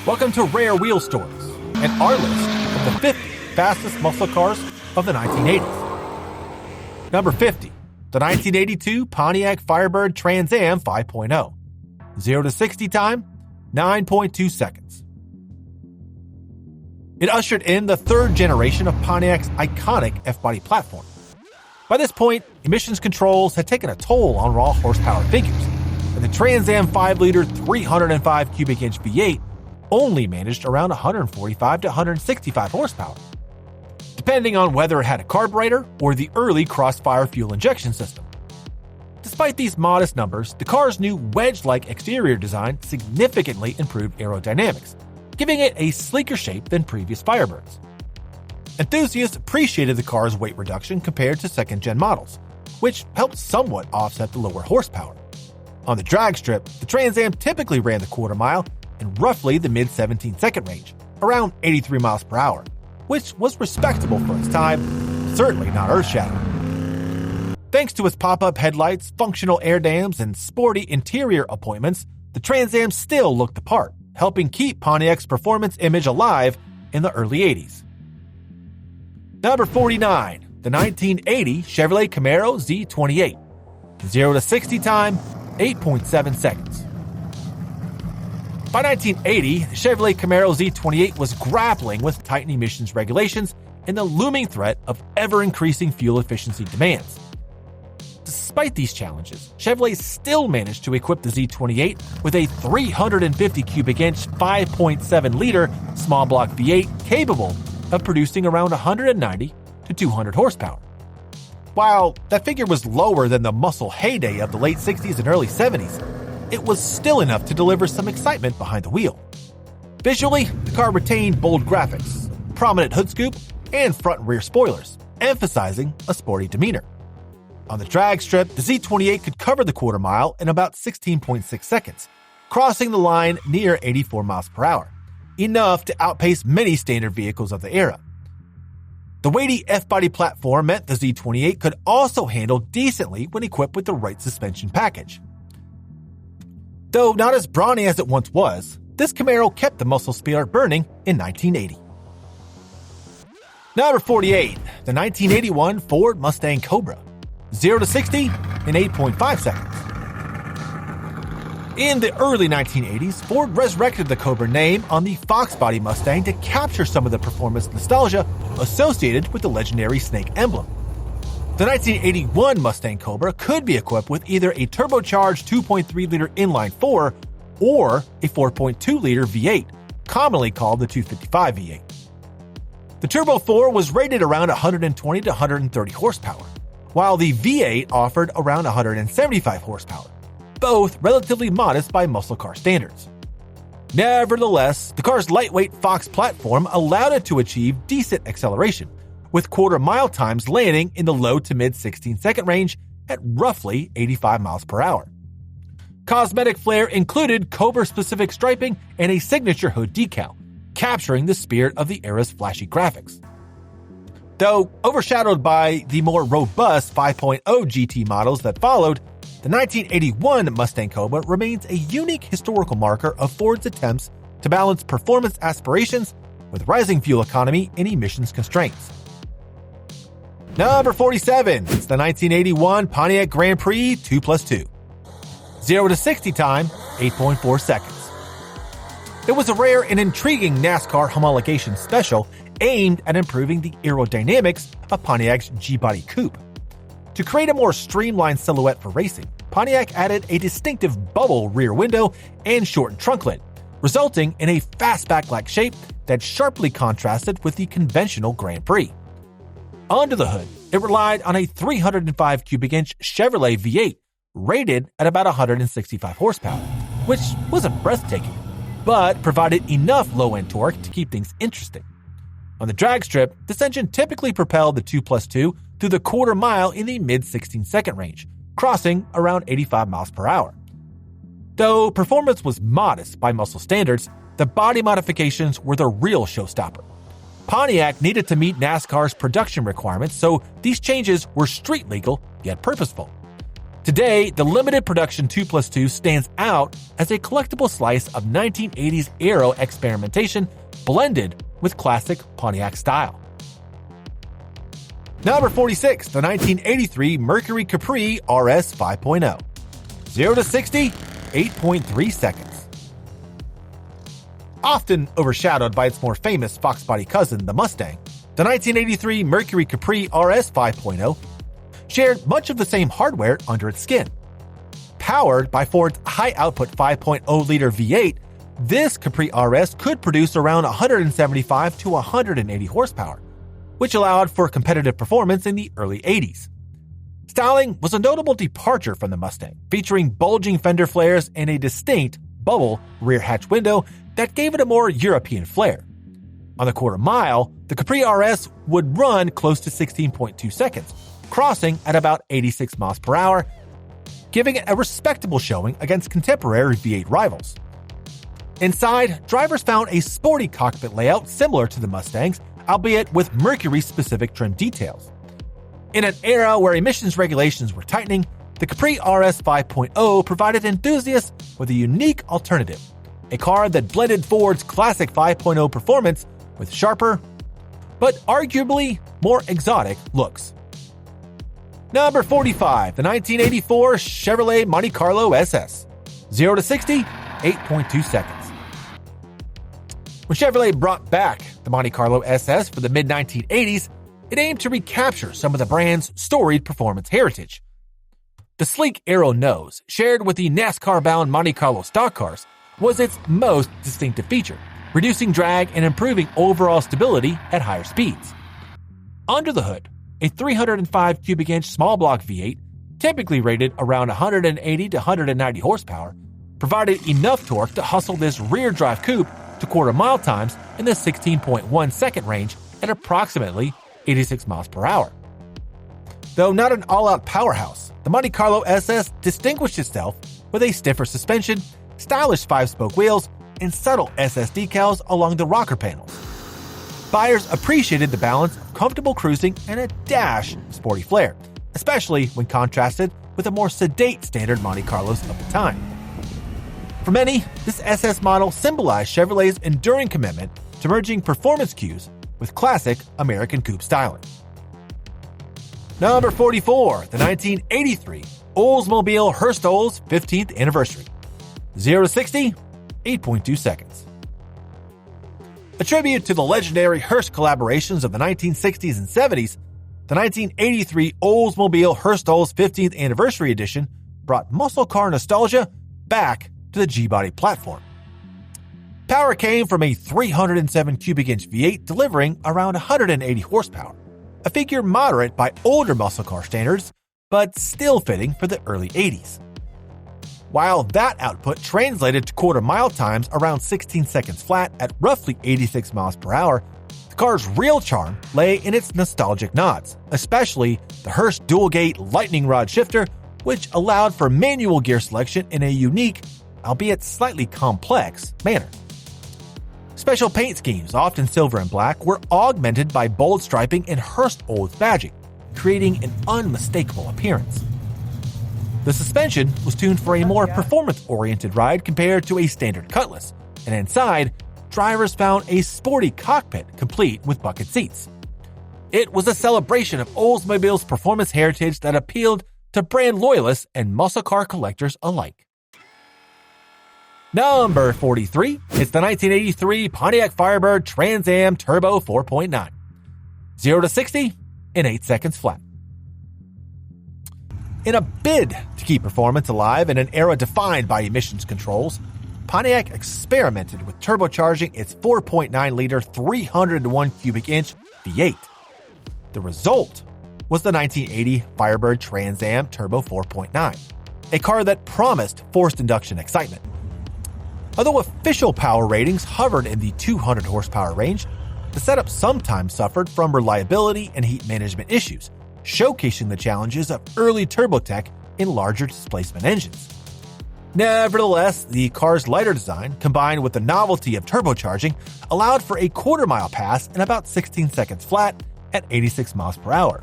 Welcome to Rare Wheel Stories and our list of the 50 fastest muscle cars of the 1980s. Number 50, the 1982 Pontiac Firebird Trans Am 5.0. 0 to 60 time, 9.2 seconds. It ushered in the third generation of Pontiac's iconic F-body platform. By this point, emissions controls had taken a toll on raw horsepower figures, and the Trans Am 5-liter 305 cubic inch V8 only managed around 145 to 165 horsepower, depending on whether it had a carburetor or the early crossfire fuel injection system. Despite these modest numbers, the car's new wedge-like exterior design significantly improved aerodynamics, giving it a sleeker shape than previous Firebirds. Enthusiasts appreciated the car's weight reduction compared to second-gen models, which helped somewhat offset the lower horsepower. On the drag strip, the Trans Am typically ran the quarter mile in roughly the mid-17-second range, around 83 miles per hour, which was respectable for its time, certainly not earth-shattering. Thanks to its pop-up headlights, functional air dams, and sporty interior appointments, the Trans Am still looked the part, helping keep Pontiac's performance image alive in the early 80s. Number 49, the 1980 Chevrolet Camaro Z28. 0 to 60 time, 8.7 seconds. By 1980, the Chevrolet Camaro Z28 was grappling with tightened emissions regulations and the looming threat of ever-increasing fuel efficiency demands. Despite these challenges, Chevrolet still managed to equip the Z28 with a 350 cubic inch 5.7-liter small block V8 capable of producing around 190 to 200 horsepower. While that figure was lower than the muscle heyday of the late 60s and early 70s, it was still enough to deliver some excitement behind the wheel. Visually, the car retained bold graphics, prominent hood scoop, and front and rear spoilers, emphasizing a sporty demeanor. On the drag strip, the Z28 could cover the quarter mile in about 16.6 seconds, crossing the line near 84 miles per hour, enough to outpace many standard vehicles of the era. The weighty F-body platform meant the Z28 could also handle decently when equipped with the right suspension package. Though not as brawny as it once was, this Camaro kept the muscle spirit burning in 1980. Number 48, the 1981 Ford Mustang Cobra. 0 to 60 in 8.5 seconds. In the early 1980s, Ford resurrected the Cobra name on the Fox body Mustang to capture some of the performance nostalgia associated with the legendary snake emblem. The 1981 Mustang Cobra could be equipped with either a turbocharged 2.3-liter inline-4 or a 4.2-liter V8, commonly called the 255 V8. The Turbo 4 was rated around 120 to 130 horsepower, while the V8 offered around 175 horsepower, both relatively modest by muscle car standards. Nevertheless, the car's lightweight Fox platform allowed it to achieve decent acceleration, with quarter-mile times landing in the low to mid-16-second range at roughly 85 miles per hour. Cosmetic flair included Cobra-specific striping and a signature hood decal, capturing the spirit of the era's flashy graphics. Though overshadowed by the more robust 5.0 GT models that followed, the 1981 Mustang Cobra remains a unique historical marker of Ford's attempts to balance performance aspirations with rising fuel economy and emissions constraints. Number 47, it's the 1981 Pontiac Grand Prix 2+2. 0 to 60 time, 8.4 seconds. It was a rare and intriguing NASCAR homologation special aimed at improving the aerodynamics of Pontiac's G-body coupe. To create a more streamlined silhouette for racing, Pontiac added a distinctive bubble rear window and shortened trunk lid, resulting in a fastback-like shape that sharply contrasted with the conventional Grand Prix. Under the hood, it relied on a 305 cubic inch Chevrolet V8 rated at about 165 horsepower, which wasn't breathtaking, but provided enough low-end torque to keep things interesting. On the drag strip, this engine typically propelled the 2+2 through the quarter mile in the mid-16-second range, crossing around 85 miles per hour. Though performance was modest by muscle standards, the body modifications were the real showstopper. Pontiac needed to meet NASCAR's production requirements, so these changes were street legal yet purposeful. Today, the limited production 2+2 stands out as a collectible slice of 1980s aero experimentation blended with classic Pontiac style. Number 46, the 1983 Mercury Capri RS 5.0. 0 to 60, 8.3 seconds. Often overshadowed by its more famous Fox body cousin, the Mustang, the 1983 Mercury Capri RS 5.0 shared much of the same hardware under its skin. Powered by Ford's high-output 5.0-liter V8, this Capri RS could produce around 175 to 180 horsepower, which allowed for competitive performance in the early 80s. Styling was a notable departure from the Mustang, featuring bulging fender flares and a distinct bubble rear hatch window that gave it a more European flair. On the quarter mile, the Capri RS would run close to 16.2 seconds, crossing at about 86 miles per hour, giving it a respectable showing against contemporary V8 rivals. Inside, drivers found a sporty cockpit layout similar to the Mustang's, albeit with Mercury-specific trim details. In an era where emissions regulations were tightening, the Capri RS 5.0 provided enthusiasts with a unique alternative, a car that blended Ford's classic 5.0 performance with sharper, but arguably more exotic looks. Number 45, the 1984 Chevrolet Monte Carlo SS. 0 to 60, 8.2 seconds. When Chevrolet brought back the Monte Carlo SS for the mid-1980s, it aimed to recapture some of the brand's storied performance heritage. The sleek aero nose, shared with the NASCAR-bound Monte Carlo stock cars, was its most distinctive feature, reducing drag and improving overall stability at higher speeds. Under the hood, a 305 cubic inch small block V8, typically rated around 180 to 190 horsepower, provided enough torque to hustle this rear drive coupe to quarter mile times in the 16.1 second range at approximately 86 miles per hour. Though not an all-out powerhouse, the Monte Carlo SS distinguished itself with a stiffer suspension, stylish 5-spoke wheels, and subtle SS decals along the rocker panels. Buyers appreciated the balance of comfortable cruising and a dash of sporty flair, especially when contrasted with the more sedate standard Monte Carlos of the time. For many, this SS model symbolized Chevrolet's enduring commitment to merging performance cues with classic American coupe styling. Number 44, the 1983 Oldsmobile Hurstol's 15th anniversary. 0 to 60, 8.2 seconds. A tribute to the legendary Hurst collaborations of the 1960s and 70s, the 1983 Oldsmobile Hurstol's 15th anniversary edition brought muscle car nostalgia back to the G-body platform. Power came from a 307 cubic inch V8 delivering around 180 horsepower, a figure moderate by older muscle car standards, but still fitting for the early 80s. While that output translated to quarter mile times around 16 seconds flat at roughly 86 miles per hour, the car's real charm lay in its nostalgic nods, especially the Hurst dual-gate lightning rod shifter, which allowed for manual gear selection in a unique, albeit slightly complex, manner. Special paint schemes, often silver and black, were augmented by bold striping and Hurst Olds badging, creating an unmistakable appearance. The suspension was tuned for a more performance-oriented ride compared to a standard Cutlass, and inside, drivers found a sporty cockpit complete with bucket seats. It was a celebration of Oldsmobile's performance heritage that appealed to brand loyalists and muscle car collectors alike. Number 43 is the 1983 Pontiac Firebird Trans Am Turbo 4.9. 0 to 60 in 8 seconds flat. In a bid to keep performance alive in an era defined by emissions controls, Pontiac experimented with turbocharging its 4.9-liter 301 cubic inch V8. The result was the 1980 Firebird Trans Am Turbo 4.9, a car that promised forced induction excitement. Although official power ratings hovered in the 200 horsepower range, the setup sometimes suffered from reliability and heat management issues, showcasing the challenges of early turbo tech in larger displacement engines. Nevertheless, the car's lighter design, combined with the novelty of turbocharging, allowed for a quarter-mile pass in about 16 seconds flat at 86 miles per hour.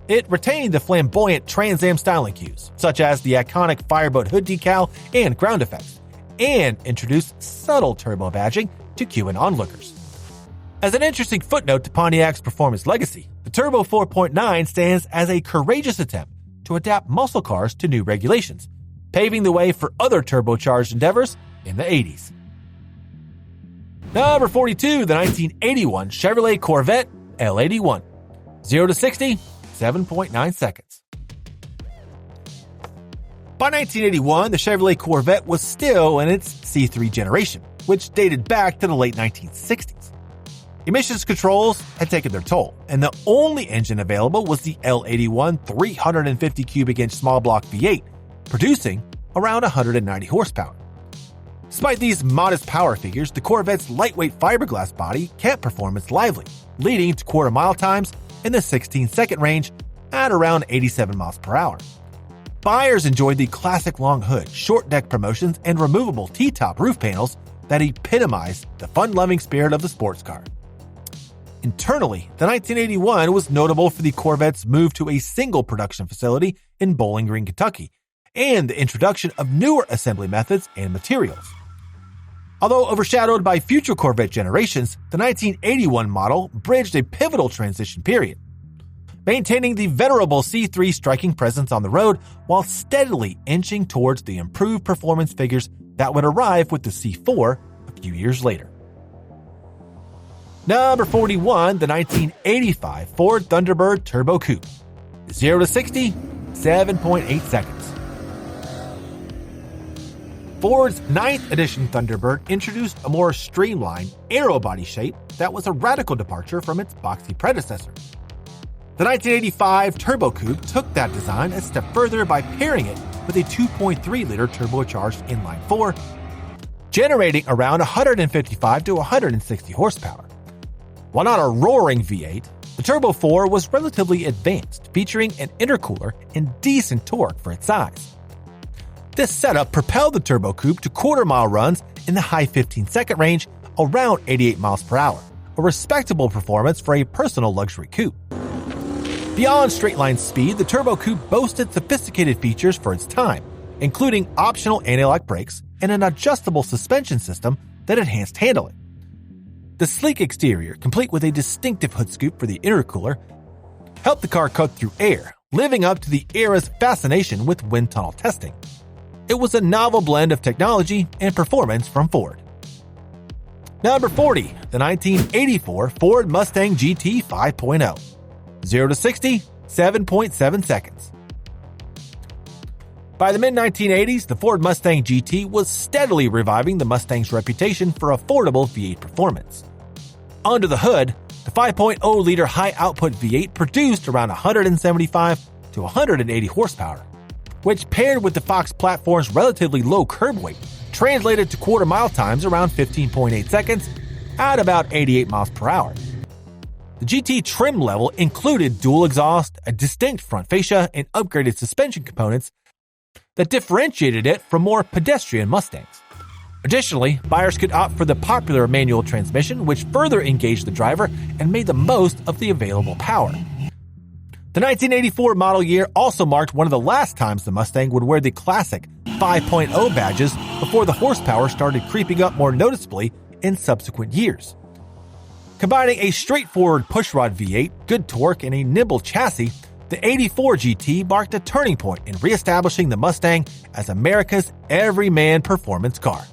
It retained the flamboyant Trans Am styling cues, such as the iconic Firebird hood decal and ground effects, and introduced subtle turbo badging to cue in onlookers. As an interesting footnote to Pontiac's performance legacy, the Turbo 4.9 stands as a courageous attempt to adapt muscle cars to new regulations, paving the way for other turbocharged endeavors in the 80s. Number 42, the 1981 Chevrolet Corvette L81. 0 to 60, 7.9 seconds. By 1981, the Chevrolet Corvette was still in its C3 generation, which dated back to the late 1960s. Emissions controls had taken their toll, and the only engine available was the L81 350 cubic inch small block V8, producing around 190 horsepower. Despite these modest power figures, the Corvette's lightweight fiberglass body kept performance lively, leading to quarter-mile times in the 16-second range at around 87 miles per hour. Buyers enjoyed the classic long hood, short deck promotions, and removable T-top roof panels that epitomized the fun-loving spirit of the sports car. Internally, the 1981 was notable for the Corvette's move to a single production facility in Bowling Green, Kentucky, and the introduction of newer assembly methods and materials. Although overshadowed by future Corvette generations, the 1981 model bridged a pivotal transition period, maintaining the venerable C3 striking presence on the road while steadily inching towards the improved performance figures that would arrive with the C4 a few years later. Number 41, the 1985 Ford Thunderbird Turbo Coupe. 0 to 60, 7.8 seconds. Ford's 9th edition Thunderbird introduced a more streamlined, aero body shape that was a radical departure from its boxy predecessor. The 1985 Turbo Coupe took that design a step further by pairing it with a 2.3-liter turbocharged inline-4, generating around 155 to 160 horsepower. While not a roaring V8, the Turbo 4 was relatively advanced, featuring an intercooler and decent torque for its size. This setup propelled the Turbo Coupe to quarter-mile runs in the high 15-second range, around 88 miles per hour, a respectable performance for a personal luxury coupe. Beyond straight-line speed, the Turbo Coupe boasted sophisticated features for its time, including optional anti-lock brakes and an adjustable suspension system that enhanced handling. The sleek exterior, complete with a distinctive hood scoop for the intercooler, helped the car cut through air, living up to the era's fascination with wind tunnel testing. It was a novel blend of technology and performance from Ford. Number 40, the 1984 Ford Mustang GT 5.0. 0 to 60, 7.7 seconds. By the mid-1980s, the Ford Mustang GT was steadily reviving the Mustang's reputation for affordable V8 performance. Under the hood, the 5.0-liter high-output V8 produced around 175 to 180 horsepower, which paired with the Fox platform's relatively low curb weight, translated to quarter-mile times around 15.8 seconds at about 88 miles per hour. The GT trim level included dual exhaust, a distinct front fascia, and upgraded suspension components that differentiated it from more pedestrian Mustangs. Additionally, buyers could opt for the popular manual transmission, which further engaged the driver and made the most of the available power. The 1984 model year also marked one of the last times the Mustang would wear the classic 5.0 badges before the horsepower started creeping up more noticeably in subsequent years. Combining a straightforward pushrod V8, good torque, and a nimble chassis, the 84 GT marked a turning point in reestablishing the Mustang as America's everyman performance car.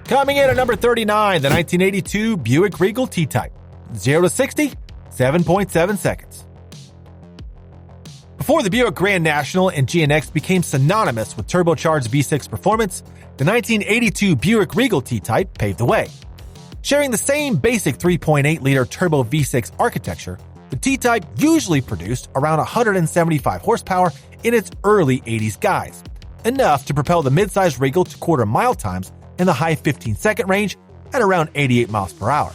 Coming in at number 39, the 1982 Buick Regal T-Type. 0 to 60, 7.7 seconds. Before the Buick Grand National and GNX became synonymous with turbocharged V6 performance, the 1982 Buick Regal T-Type paved the way. Sharing the same basic 3.8-liter turbo V6 architecture, the T-Type usually produced around 175 horsepower in its early 80s guise, enough to propel the midsize Regal to quarter-mile times in the high 15-second range at around 88 miles per hour.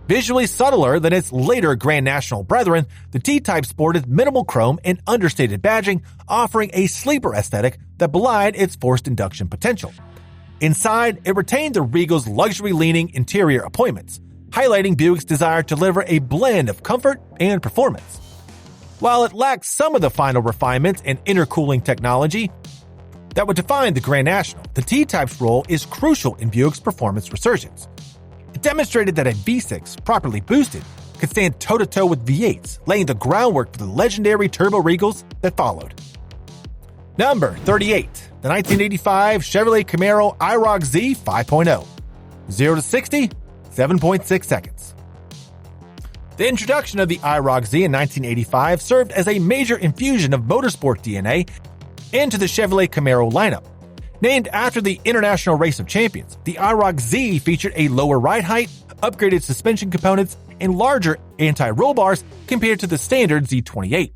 Visually subtler than its later Grand National brethren, the T-Type sported minimal chrome and understated badging, offering a sleeper aesthetic that belied its forced induction potential. Inside, it retained the Regal's luxury-leaning interior appointments, highlighting Buick's desire to deliver a blend of comfort and performance. While it lacked some of the final refinements and intercooling technology that would define the Grand National, the T-Type's role is crucial in Buick's performance resurgence. It demonstrated that a V6, properly boosted, could stand toe-to-toe with V8s, laying the groundwork for the legendary turbo Regals that followed. Number 38, the 1985 Chevrolet Camaro IROC-Z 5.0. 0 to 60, 7.6 seconds. The introduction of the IROC-Z in 1985 served as a major infusion of motorsport DNA into the Chevrolet Camaro lineup. Named after the International Race of Champions, the IROC-Z featured a lower ride height, upgraded suspension components, and larger anti-roll bars compared to the standard Z28.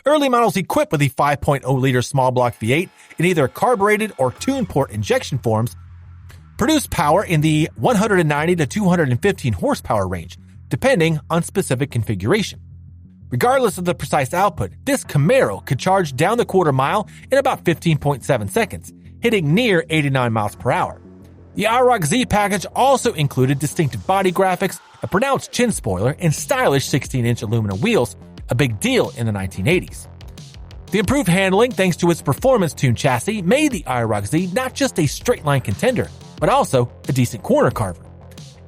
Early models equipped with the 5.0-liter small block V8 in either carbureted or tune port injection forms produced power in the 190 to 215 horsepower range, depending on specific configuration. Regardless of the precise output, this Camaro could charge down the quarter mile in about 15.7 seconds, hitting near 89 miles per hour. The IROC-Z package also included distinctive body graphics, a pronounced chin spoiler, and stylish 16-inch aluminum wheels, a big deal in the 1980s. The improved handling, thanks to its performance-tuned chassis, made the IROC-Z not just a straight-line contender, but also a decent corner carver.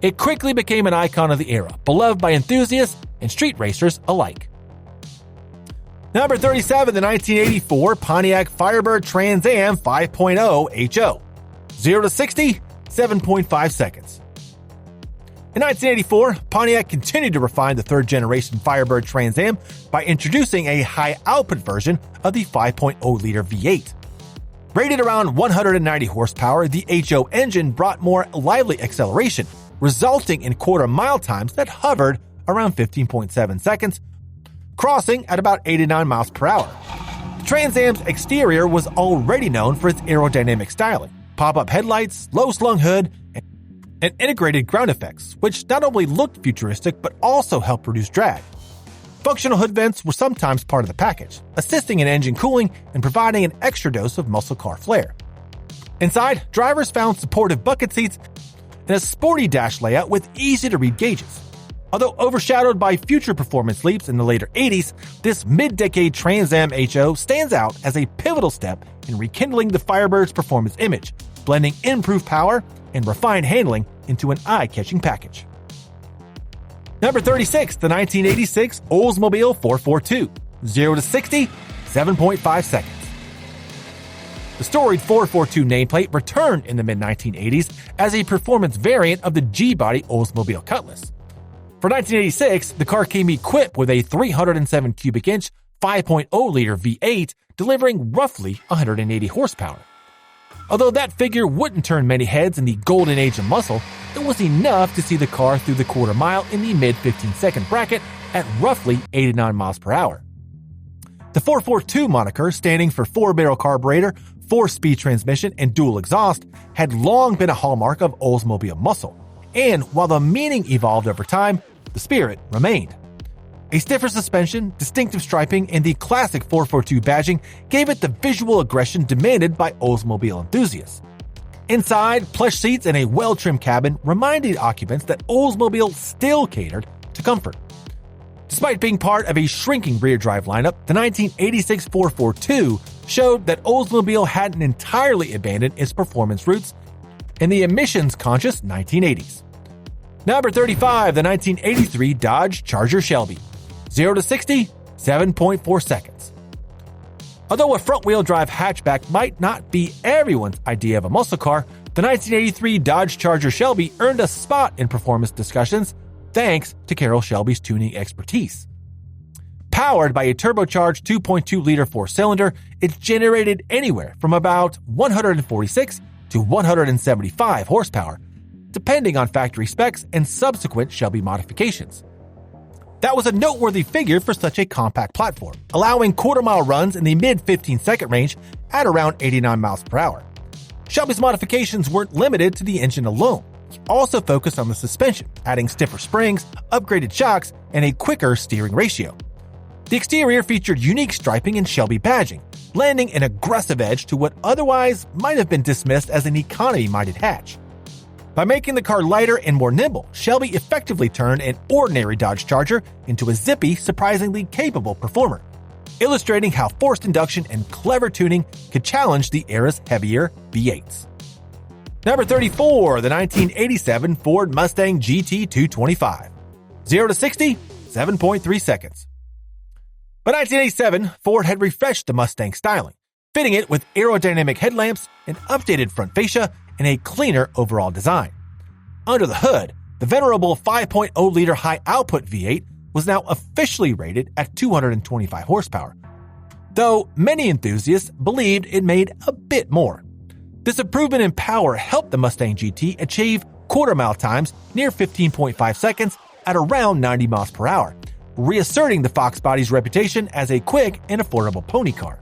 It quickly became an icon of the era, beloved by enthusiasts and street racers alike. Number 37, the 1984 Pontiac Firebird Trans Am 5.0 HO. 0 to 60, 7.5 seconds. In 1984, Pontiac continued to refine the third-generation Firebird Trans Am by introducing a high-output version of the 5.0-liter V8. Rated around 190 horsepower, the HO engine brought more lively acceleration, resulting in quarter-mile times that hovered around 15.7 seconds, crossing at about 89 miles per hour. The Trans Am's exterior was already known for its aerodynamic styling, pop-up headlights, low-slung hood, and integrated ground effects, which not only looked futuristic but also helped reduce drag. Functional hood vents were sometimes part of the package, assisting in engine cooling and providing an extra dose of muscle car flair. Inside, drivers found supportive bucket seats and a sporty dash layout with easy-to-read gauges. Although overshadowed by future performance leaps in the later 80s, this mid-decade Trans Am HO stands out as a pivotal step in rekindling the Firebird's performance image, blending improved power and refined handling into an eye-catching package. Number 36, the 1986 Oldsmobile 442. 0 to 60, 7.5 seconds. The storied 442 nameplate returned in the mid-1980s as a performance variant of the G-body Oldsmobile Cutlass. For 1986, the car came equipped with a 307 cubic inch 5.0-liter V8, delivering roughly 180 horsepower. Although that figure wouldn't turn many heads in the golden age of muscle, it was enough to see the car through the quarter mile in the mid-15-second bracket at roughly 89 miles per hour. The 442 moniker, standing for 4-barrel carburetor, 4-speed transmission, and dual exhaust, had long been a hallmark of Oldsmobile muscle, and while the meaning evolved over time, the spirit remained. A stiffer suspension, distinctive striping, and the classic 442 badging gave it the visual aggression demanded by Oldsmobile enthusiasts. Inside, plush seats and a well-trimmed cabin reminded occupants that Oldsmobile still catered to comfort. Despite being part of a shrinking rear-drive lineup, the 1986 442 showed that Oldsmobile hadn't entirely abandoned its performance roots in the emissions-conscious 1980s. Number 35, the 1983 Dodge Charger Shelby. 0 to 60, 7.4 seconds. Although a front-wheel drive hatchback might not be everyone's idea of a muscle car, the 1983 Dodge Charger Shelby earned a spot in performance discussions thanks to Carroll Shelby's tuning expertise. Powered by a turbocharged 2.2-liter four-cylinder, it generated anywhere from about 146 to 175 horsepower, depending on factory specs and subsequent Shelby modifications. That was a noteworthy figure for such a compact platform, allowing quarter-mile runs in the mid-15-second range at around 89 miles per hour. Shelby's modifications weren't limited to the engine alone. He also focused on the suspension, adding stiffer springs, upgraded shocks, and a quicker steering ratio. The exterior featured unique striping and Shelby badging, lending an aggressive edge to what otherwise might have been dismissed as an economy-minded hatch. By making the car lighter and more nimble, Shelby effectively turned an ordinary Dodge Charger into a zippy, surprisingly capable performer, illustrating how forced induction and clever tuning could challenge the era's heavier V8s. Number 34, the 1987 Ford Mustang GT 225. 0 to 60, 7.3 seconds. By 1987, Ford had refreshed the Mustang styling, fitting it with aerodynamic headlamps, an updated front fascia, and a cleaner overall design. Under the hood, the venerable 5.0-liter high-output V8 was now officially rated at 225 horsepower, though many enthusiasts believed it made a bit more. This improvement in power helped the Mustang GT achieve quarter-mile times near 15.5 seconds at around 90 miles per hour, reasserting the Fox body's reputation as a quick and affordable pony car.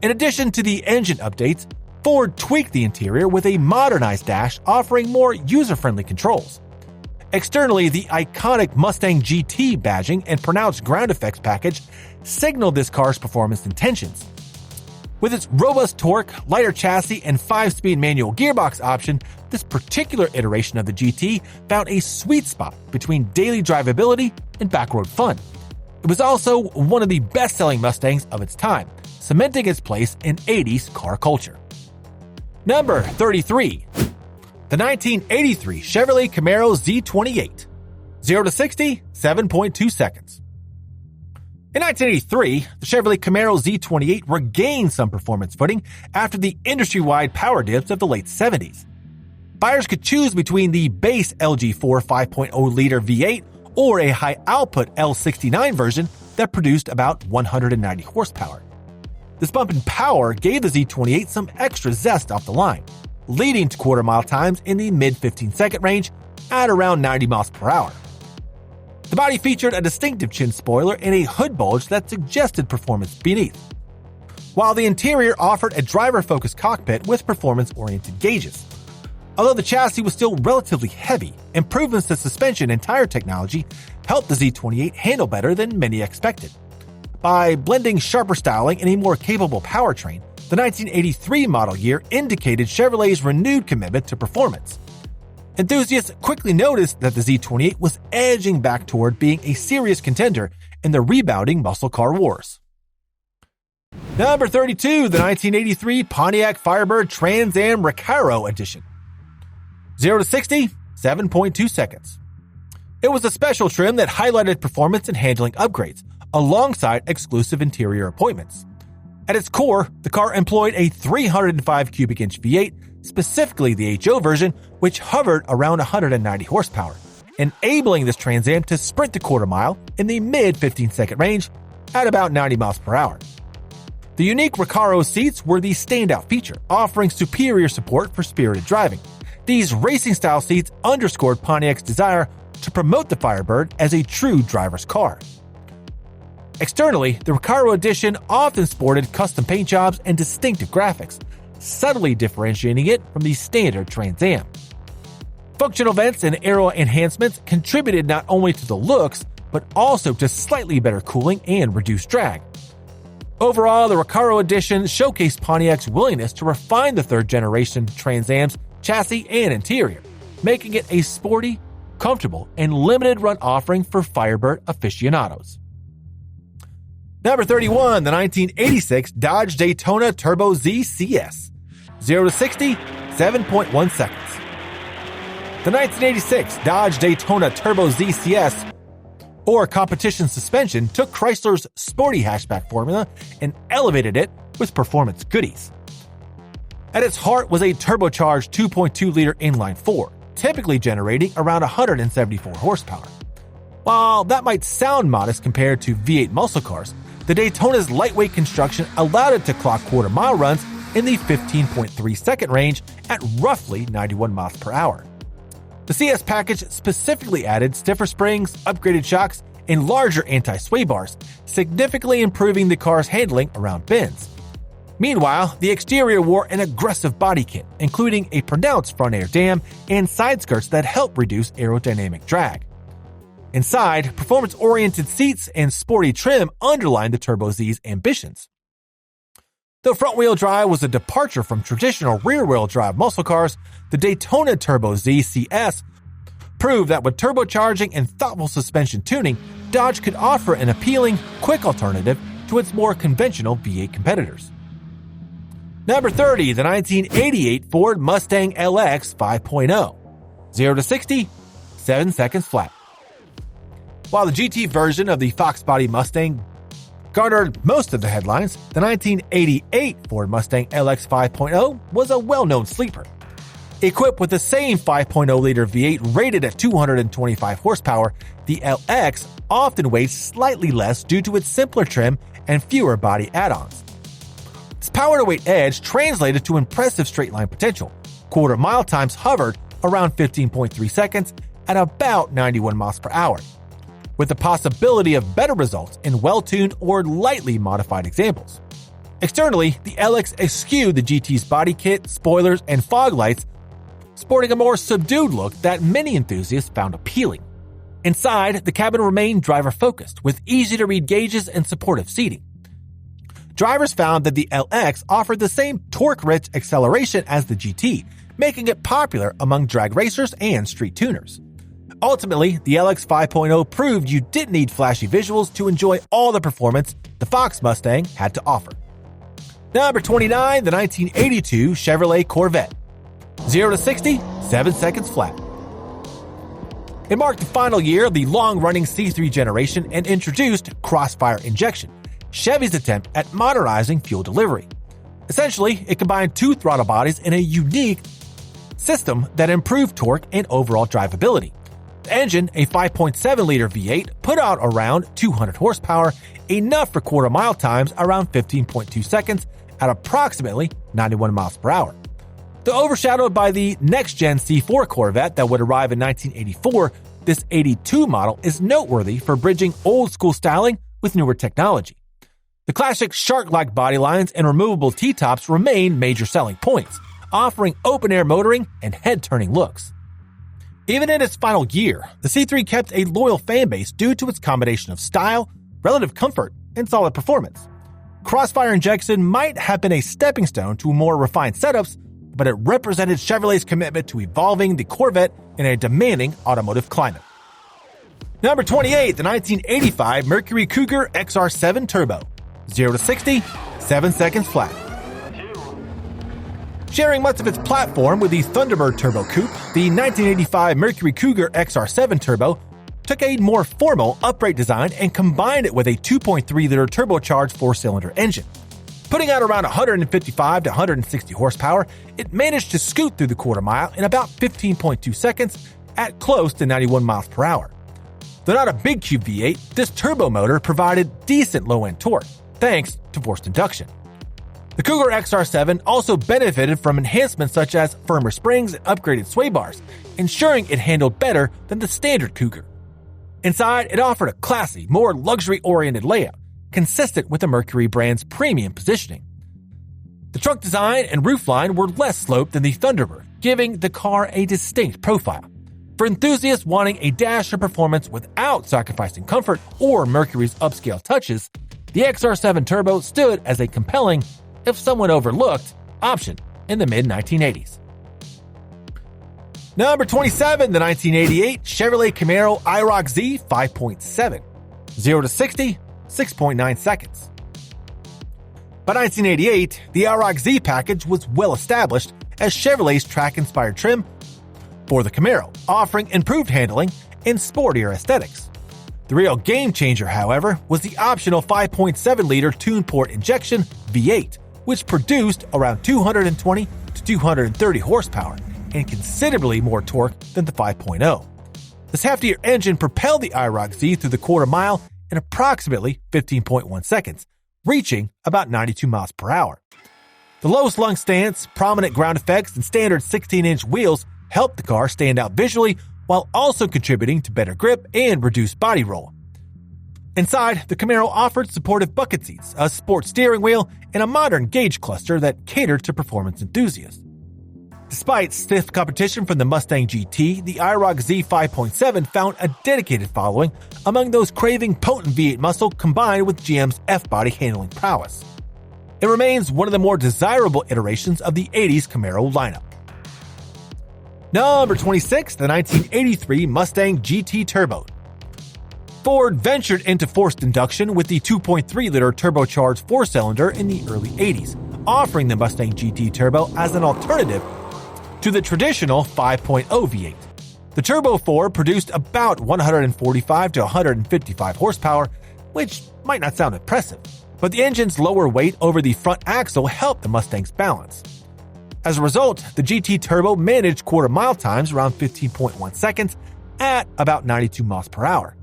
In addition to the engine updates, Ford tweaked the interior with a modernized dash offering more user-friendly controls. Externally, the iconic Mustang GT badging and pronounced ground effects package signaled this car's performance intentions. With its robust torque, lighter chassis, and 5-speed manual gearbox option, this particular iteration of the GT found a sweet spot between daily drivability and backroad fun. It was also one of the best-selling Mustangs of its time, cementing its place in 80s car culture. Number 33. The 1983 Chevrolet Camaro Z28. 0 to 60, 7.2 seconds. In 1983, the Chevrolet Camaro Z28 regained some performance footing after the industry-wide power dips of the late 70s. Buyers could choose between the base LG4 5.0-liter V8 or a high-output L69 version that produced about 190 horsepower. This bump in power gave the Z28 some extra zest off the line, leading to quarter-mile times in the mid-15-second range at around 90 miles per hour. The body featured a distinctive chin spoiler and a hood bulge that suggested performance beneath, while the interior offered a driver-focused cockpit with performance-oriented gauges. Although the chassis was still relatively heavy, improvements to suspension and tire technology helped the Z28 handle better than many expected. By blending sharper styling and a more capable powertrain, the 1983 model year indicated Chevrolet's renewed commitment to performance. Enthusiasts quickly noticed that the Z28 was edging back toward being a serious contender in the rebounding muscle car wars. Number 32, the 1983 Pontiac Firebird Trans Am Recaro Edition. 0 to 60, 7.2 seconds. It was a special trim that highlighted performance and handling upgrades, alongside exclusive interior appointments. At its core, the car employed a 305 cubic inch V8, specifically the HO version, which hovered around 190 horsepower, enabling this Trans Am to sprint the quarter mile in the mid-15-second range at about 90 miles per hour. The unique Recaro seats were the standout feature, offering superior support for spirited driving. These racing-style seats underscored Pontiac's desire to promote the Firebird as a true driver's car. Externally, the Recaro Edition often sported custom paint jobs and distinctive graphics, subtly differentiating it from the standard Trans Am. Functional vents and aero enhancements contributed not only to the looks, but also to slightly better cooling and reduced drag. Overall, the Recaro Edition showcased Pontiac's willingness to refine the third-generation Trans Am's chassis and interior, making it a sporty, comfortable, and limited-run offering for Firebird aficionados. Number 31, the 1986 Dodge Daytona Turbo Z CS. 0 to 60, 7.1 seconds. The 1986 Dodge Daytona Turbo Z CS, or competition suspension, took Chrysler's sporty hatchback formula and elevated it with performance goodies. At its heart was a turbocharged 2.2-liter inline-4, typically generating around 174 horsepower. While that might sound modest compared to V8 muscle cars, the Daytona's lightweight construction allowed it to clock quarter-mile runs in the 15.3-second range at roughly 91 miles per hour. The CS package specifically added stiffer springs, upgraded shocks, and larger anti-sway bars, significantly improving the car's handling around bends. Meanwhile, the exterior wore an aggressive body kit, including a pronounced front air dam and side skirts that help reduce aerodynamic drag. Inside, performance-oriented seats and sporty trim underlined the Turbo Z's ambitions. Though front-wheel drive was a departure from traditional rear-wheel drive muscle cars, the Daytona Turbo Z CS proved that with turbocharging and thoughtful suspension tuning, Dodge could offer an appealing, quick alternative to its more conventional V8 competitors. Number 30, the 1988 Ford Mustang LX 5.0. 0 to 60, 7 seconds flat. While the GT version of the Fox body Mustang garnered most of the headlines, the 1988 Ford Mustang LX 5.0 was a well-known sleeper. Equipped with the same 5.0-liter V8 rated at 225 horsepower, the LX often weighs slightly less due to its simpler trim and fewer body add-ons. Its power-to-weight edge translated to impressive straight-line potential. Quarter-mile times hovered around 15.3 seconds at about 91 miles per hour, with the possibility of better results in well-tuned or lightly modified examples. Externally, the LX eschewed the GT's body kit, spoilers, and fog lights, sporting a more subdued look that many enthusiasts found appealing. Inside, the cabin remained driver-focused, with easy-to-read gauges and supportive seating. Drivers found that the LX offered the same torque-rich acceleration as the GT, making it popular among drag racers and street tuners. Ultimately, the LX 5.0 proved you didn't need flashy visuals to enjoy all the performance the Fox Mustang had to offer. Number 29, the 1982 Chevrolet Corvette. 0 to 60, 7 seconds flat. It marked the final year of the long-running C3 generation and introduced crossfire injection, Chevy's attempt at modernizing fuel delivery. Essentially, it combined two throttle bodies in a unique system that improved torque and overall drivability. The engine, a 5.7-liter V8, put out around 200 horsepower, enough for quarter-mile times around 15.2 seconds at approximately 91 miles per hour. Though overshadowed by the next-gen C4 Corvette that would arrive in 1984, this 82 model is noteworthy for bridging old-school styling with newer technology. The classic shark-like body lines and removable T-tops remain major selling points, offering open-air motoring and head-turning looks. Even in its final year, the C3 kept a loyal fanbase due to its combination of style, relative comfort, and solid performance. Crossfire injection might have been a stepping stone to more refined setups, but it represented Chevrolet's commitment to evolving the Corvette in a demanding automotive climate. Number 28, the 1985 Mercury Cougar XR7 Turbo. 0 to 60, 7 seconds flat. Sharing much of its platform with the Thunderbird Turbo Coupe, the 1985 Mercury Cougar XR7 Turbo took a more formal, upright design and combined it with a 2.3-liter turbocharged four-cylinder engine. Putting out around 155 to 160 horsepower, it managed to scoot through the quarter mile in about 15.2 seconds at close to 91 miles per hour. Though not a big cube V8, this turbo motor provided decent low-end torque, thanks to forced induction. The Cougar XR7 also benefited from enhancements such as firmer springs and upgraded sway bars, ensuring it handled better than the standard Cougar. Inside, it offered a classy, more luxury-oriented layout, consistent with the Mercury brand's premium positioning. The trunk design and roofline were less sloped than the Thunderbird, giving the car a distinct profile. For enthusiasts wanting a dash of performance without sacrificing comfort or Mercury's upscale touches, the XR7 Turbo stood as a compelling, if somewhat overlooked, option in the mid-1980s. Number 27, the 1988 Chevrolet Camaro IROC-Z 5.7. 0 to 60, 6.9 seconds. By 1988, the IROC-Z package was well established as Chevrolet's track-inspired trim for the Camaro, offering improved handling and sportier aesthetics. The real game-changer, however, was the optional 5.7-liter tune-port injection V8, which produced around 220 to 230 horsepower and considerably more torque than the 5.0. This heftier engine propelled the IROC-Z through the quarter mile in approximately 15.1 seconds, reaching about 92 miles per hour. The low slung stance, prominent ground effects, and standard 16-inch wheels helped the car stand out visually while also contributing to better grip and reduced body roll. Inside, the Camaro offered supportive bucket seats, a sports steering wheel, and a modern gauge cluster that catered to performance enthusiasts. Despite stiff competition from the Mustang GT, the IROC-Z 5.7 found a dedicated following among those craving potent V8 muscle combined with GM's F-body handling prowess. It remains one of the more desirable iterations of the 80s Camaro lineup. Number 26, the 1983 Mustang GT Turbo. Ford ventured into forced induction with the 2.3-liter turbocharged four-cylinder in the early 80s, offering the Mustang GT Turbo as an alternative to the traditional 5.0 V8. The Turbo 4 produced about 145 to 155 horsepower, which might not sound impressive, but the engine's lower weight over the front axle helped the Mustang's balance. As a result, the GT Turbo managed quarter-mile times around 15.1 seconds at about 92 miles per hour.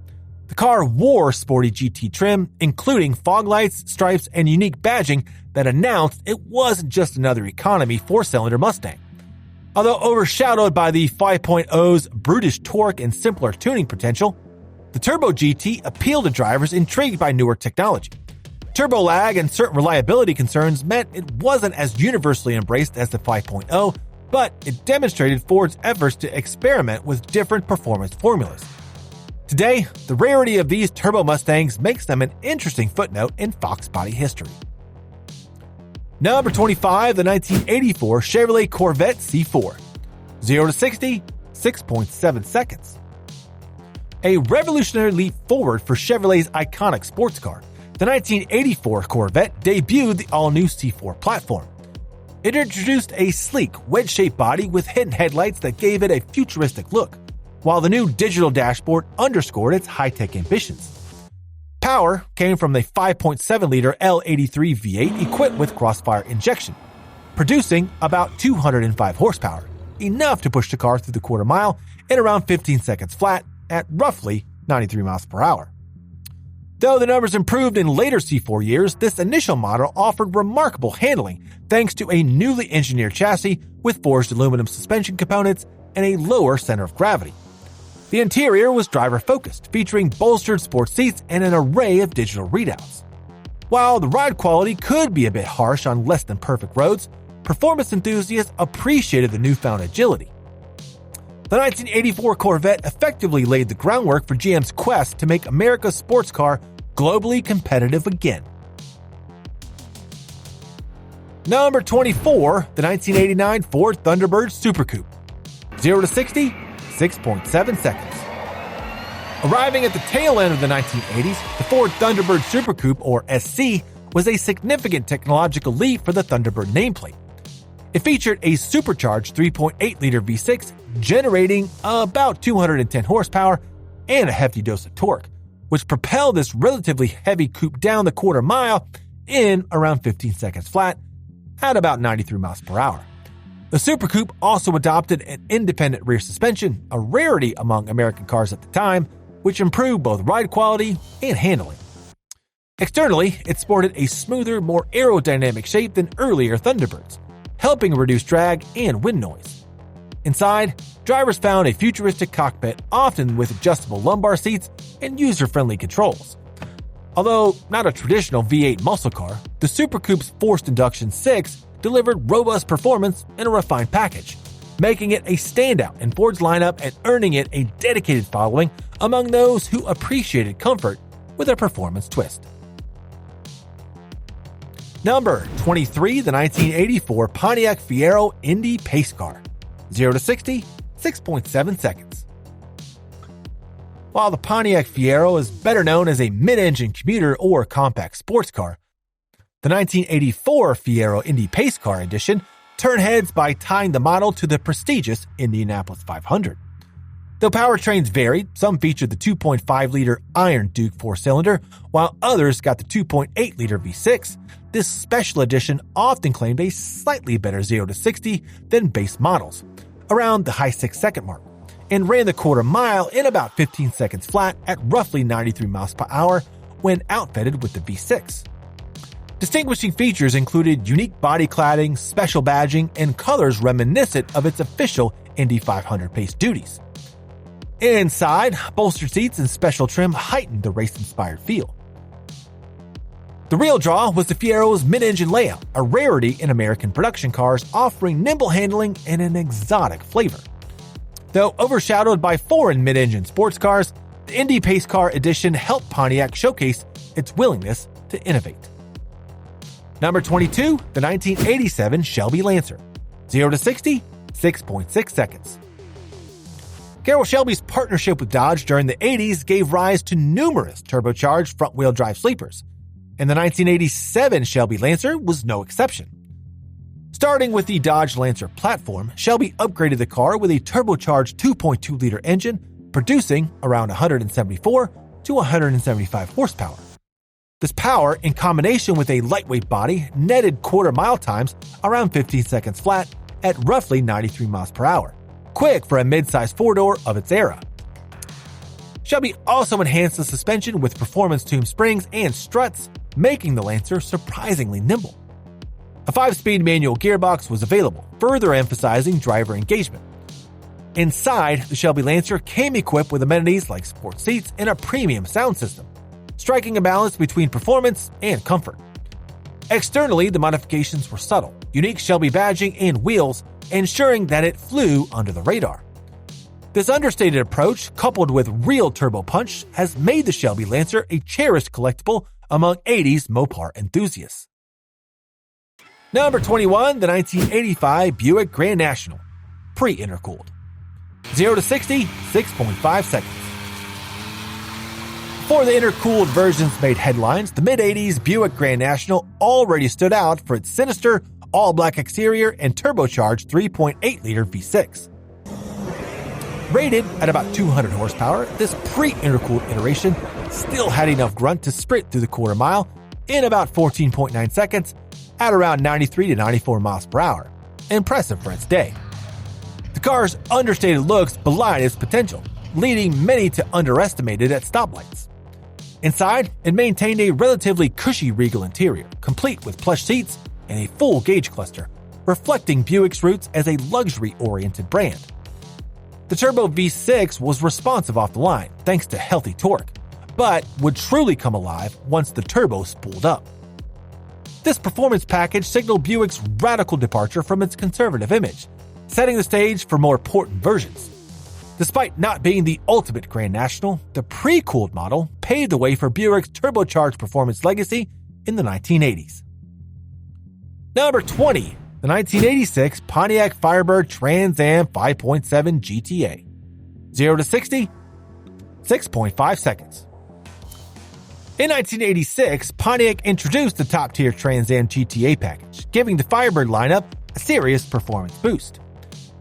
The car wore sporty GT trim, including fog lights, stripes, and unique badging that announced it wasn't just another economy four-cylinder Mustang. Although overshadowed by the 5.0's brutish torque and simpler tuning potential, the Turbo GT appealed to drivers intrigued by newer technology. Turbo lag and certain reliability concerns meant it wasn't as universally embraced as the 5.0, but it demonstrated Ford's efforts to experiment with different performance formulas. Today, the rarity of these Turbo Mustangs makes them an interesting footnote in Fox body history. Number 25, the 1984 Chevrolet Corvette C4. 0 to 60, 6.7 seconds. A revolutionary leap forward for Chevrolet's iconic sports car, the 1984 Corvette debuted the all-new C4 platform. It introduced a sleek, wedge-shaped body with hidden headlights that gave it a futuristic look, while the new digital dashboard underscored its high-tech ambitions. Power came from the 5.7-liter L83 V8 equipped with crossfire injection, producing about 205 horsepower, enough to push the car through the quarter mile in around 15 seconds flat at roughly 93 miles per hour. Though the numbers improved in later C4 years, this initial model offered remarkable handling thanks to a newly engineered chassis with forged aluminum suspension components and a lower center of gravity. The interior was driver-focused, featuring bolstered sports seats and an array of digital readouts. While the ride quality could be a bit harsh on less-than-perfect roads, performance enthusiasts appreciated the newfound agility. The 1984 Corvette effectively laid the groundwork for GM's quest to make America's sports car globally competitive again. Number 24, the 1989 Ford Thunderbird Super Coupe. 0 to 60, 6.7 seconds. Arriving at the tail end of the 1980s, the Ford Thunderbird Super Coupe, or SC, was a significant technological leap for the Thunderbird nameplate. It featured a supercharged 3.8-liter V6 generating about 210 horsepower and a hefty dose of torque, which propelled this relatively heavy coupe down the quarter mile in around 15 seconds flat at about 93 miles per hour. The Super Coupe also adopted an independent rear suspension, a rarity among American cars at the time, which improved both ride quality and handling. Externally, it sported a smoother, more aerodynamic shape than earlier Thunderbirds, helping reduce drag and wind noise. Inside, drivers found a futuristic cockpit, often with adjustable lumbar seats and user-friendly controls. Although not a traditional V8 muscle car, the Super Coupe's forced induction 6 delivered robust performance in a refined package, making it a standout in Ford's lineup and earning it a dedicated following among those who appreciated comfort with a performance twist. Number 23, the 1984 Pontiac Fiero Indy Pace Car. 0 to 60, 6.7 seconds. While the Pontiac Fiero is better known as a mid-engine commuter or compact sports car, the 1984 Fiero Indy Pace Car edition turned heads by tying the model to the prestigious Indianapolis 500. Though powertrains varied, some featured the 2.5-liter Iron Duke four-cylinder, while others got the 2.8-liter V6. This special edition often claimed a slightly better 0 to 60 than base models, around the high 6-second mark, and ran the quarter mile in about 15 seconds flat at roughly 93 miles per hour when outfitted with the V6. Distinguishing features included unique body cladding, special badging, and colors reminiscent of its official Indy 500 pace duties. Inside, bolstered seats and special trim heightened the race-inspired feel. The real draw was the Fiero's mid-engine layout, a rarity in American production cars, offering nimble handling and an exotic flavor. Though overshadowed by foreign mid-engine sports cars, the Indy Pace Car edition helped Pontiac showcase its willingness to innovate. Number 22, the 1987 Shelby Lancer. 0 to 60, 6.6 seconds. Carroll Shelby's partnership with Dodge during the 80s gave rise to numerous turbocharged front-wheel drive sleepers, and the 1987 Shelby Lancer was no exception. Starting with the Dodge Lancer platform, Shelby upgraded the car with a turbocharged 2.2-liter engine, producing around 174 to 175 horsepower. This power, in combination with a lightweight body, netted quarter-mile times around 15 seconds flat at roughly 93 miles per hour, quick for a mid-size four-door of its era. Shelby also enhanced the suspension with performance-tuned springs and struts, making the Lancer surprisingly nimble. A 5-speed manual gearbox was available, further emphasizing driver engagement. Inside, the Shelby Lancer came equipped with amenities like sport seats and a premium sound system, striking a balance between performance and comfort. Externally, the modifications were subtle, unique Shelby badging and wheels, ensuring that it flew under the radar. This understated approach, coupled with real turbo punch, has made the Shelby Lancer a cherished collectible among 80s Mopar enthusiasts. Number 21, the 1985 Buick Grand National, pre-intercooled. 0 to 60, 6.5 seconds. Before the intercooled versions made headlines, the mid-80s Buick Grand National already stood out for its sinister, all-black exterior and turbocharged 3.8-liter V6. Rated at about 200 horsepower, this pre-intercooled iteration still had enough grunt to sprint through the quarter mile in about 14.9 seconds at around 93 to 94 miles per hour. Impressive for its day. The car's understated looks belied its potential, leading many to underestimate it at stoplights. Inside, it maintained a relatively cushy Regal interior, complete with plush seats and a full gauge cluster, reflecting Buick's roots as a luxury-oriented brand. The Turbo V6 was responsive off the line, thanks to healthy torque, but would truly come alive once the turbo spooled up. This performance package signaled Buick's radical departure from its conservative image, setting the stage for more portant versions. Despite not being the ultimate Grand National, the pre-cooled model paved the way for Buick's turbocharged performance legacy in the 1980s. Number 20, the 1986 Pontiac Firebird Trans Am 5.7 GTA. 0 to 60, 6.5 seconds. In 1986, Pontiac introduced the top-tier Trans Am GTA package, giving the Firebird lineup a serious performance boost.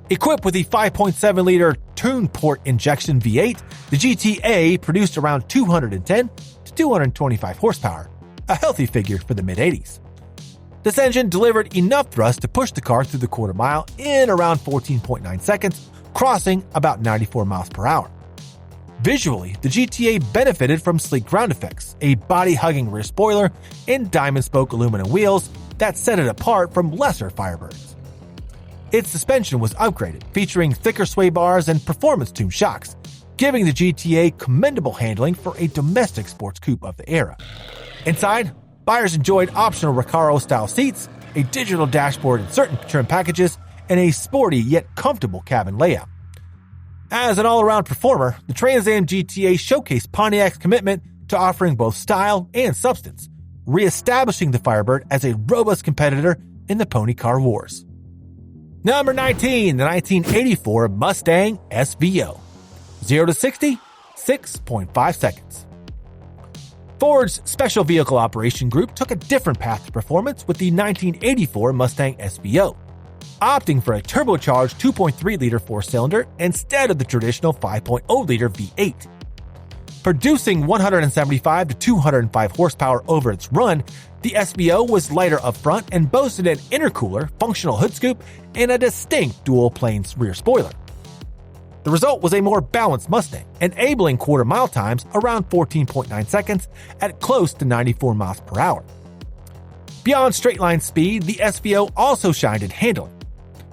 Equipped with the 5.7-liter twin-port injection V8, the GTA produced around 210 to 225 horsepower, a healthy figure for the mid-80s. This engine delivered enough thrust to push the car through the quarter mile in around 14.9 seconds, crossing about 94 miles per hour. Visually, the GTA benefited from sleek ground effects, a body-hugging rear spoiler, and diamond-spoke aluminum wheels that set it apart from lesser Firebirds. Its suspension was upgraded, featuring thicker sway bars and performance-tuned shocks, giving the GTA commendable handling for a domestic sports coupe of the era. Inside, buyers enjoyed optional Recaro-style seats, a digital dashboard in certain trim packages, and a sporty yet comfortable cabin layout. As an all-around performer, the Trans Am GTA showcased Pontiac's commitment to offering both style and substance, re-establishing the Firebird as a robust competitor in the pony car wars. Number 19, the 1984 Mustang SVO. 0 to 60, 6.5 seconds. Ford's Special Vehicle Operation Group took a different path to performance with the 1984 Mustang SVO, opting for a turbocharged 2.3-liter four-cylinder instead of the traditional 5.0-liter V8. Producing 175 to 205 horsepower over its run, the SVO was lighter up front and boasted an intercooler, functional hood scoop, and a distinct dual-plane rear spoiler. The result was a more balanced Mustang, enabling quarter-mile times around 14.9 seconds at close to 94 miles per hour. Beyond straight-line speed, the SVO also shined in handling,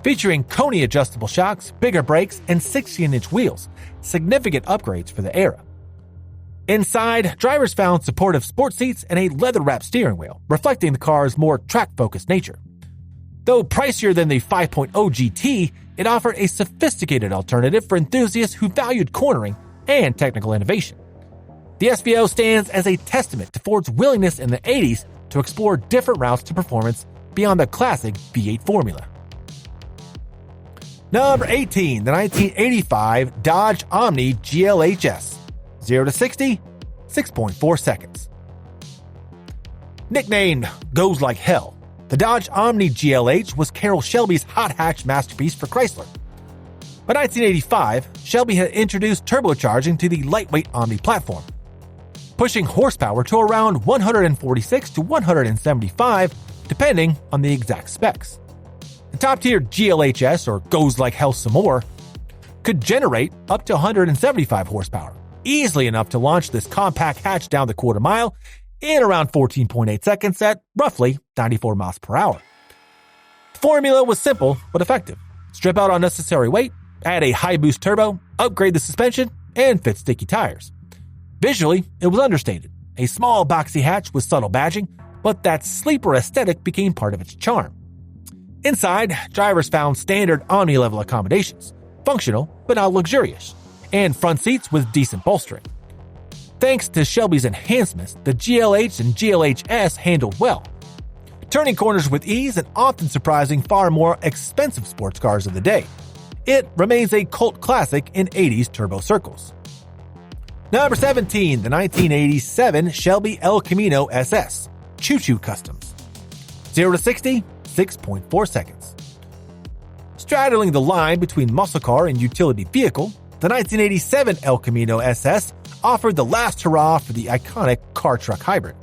featuring Coney adjustable shocks, bigger brakes, and 16-inch wheels, significant upgrades for the era. Inside, drivers found supportive sport seats and a leather-wrapped steering wheel, reflecting the car's more track-focused nature. Though pricier than the 5.0 GT, it offered a sophisticated alternative for enthusiasts who valued cornering and technical innovation. The SVO stands as a testament to Ford's willingness in the 80s to explore different routes to performance beyond the classic V8 formula. Number 18, the 1985 Dodge Omni GLH-S. 0 to 60, 6.4 seconds. Nicknamed Goes Like Hell, the Dodge Omni GLH was Carroll Shelby's hot hatch masterpiece for Chrysler. By 1985, Shelby had introduced turbocharging to the lightweight Omni platform, pushing horsepower to around 146 to 175, depending on the exact specs. The top-tier GLH-S, or Goes Like Hell Some More, could generate up to 175 horsepower, easily enough to launch this compact hatch down the quarter mile in around 14.8 seconds at roughly 94 miles per hour. The formula was simple but effective. Strip out unnecessary weight, add a high-boost turbo, upgrade the suspension, and fit sticky tires. Visually, it was understated. A small boxy hatch with subtle badging, but that sleeper aesthetic became part of its charm. Inside, drivers found standard Omni-level accommodations, functional but not luxurious, and front seats with decent bolstering. Thanks to Shelby's enhancements, the GLH and GLH-S handled well, turning corners with ease and often surprising far more expensive sports cars of the day. It remains a cult classic in 80s turbo circles. Number 17, the 1987 Shelby El Camino SS. Choo-Choo Customs. 0 to 60, 6.4 seconds. Straddling the line between muscle car and utility vehicle, the 1987 El Camino SS offered the last hurrah for the iconic car-truck hybrid.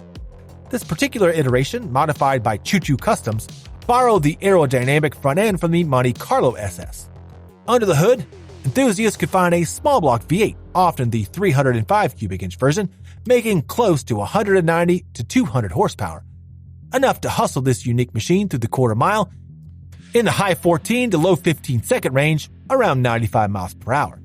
This particular iteration, modified by Choo-Choo Customs, borrowed the aerodynamic front end from the Monte Carlo SS. Under the hood, enthusiasts could find a small block V8, often the 305 cubic inch version, making close to 190 to 200 horsepower, enough to hustle this unique machine through the quarter mile in the high 14 to low 15 second range, around 95 miles per hour.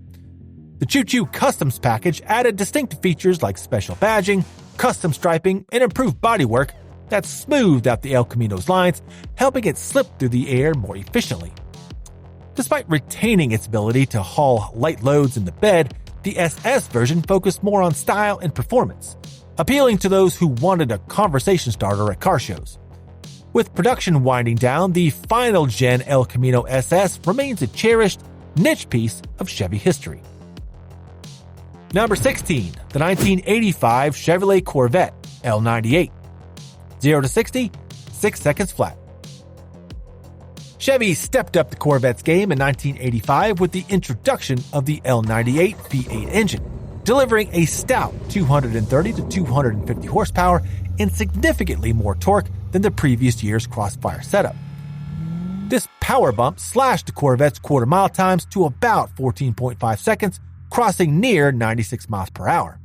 The Choo-Choo Customs package added distinctive features like special badging, custom striping, and improved bodywork that smoothed out the El Camino's lines, helping it slip through the air more efficiently. Despite retaining its ability to haul light loads in the bed, the SS version focused more on style and performance, appealing to those who wanted a conversation starter at car shows. With production winding down, the final gen El Camino SS remains a cherished niche piece of Chevy history. Number 16, the 1985 Chevrolet Corvette L98. 0 to 60, 6 seconds flat. Chevy stepped up the Corvette's game in 1985 with the introduction of the L98 V8 engine, delivering a stout 230 to 250 horsepower and significantly more torque than the previous year's Crossfire setup. This power bump slashed the Corvette's quarter mile times to about 14.5 seconds, crossing near 96 miles per hour.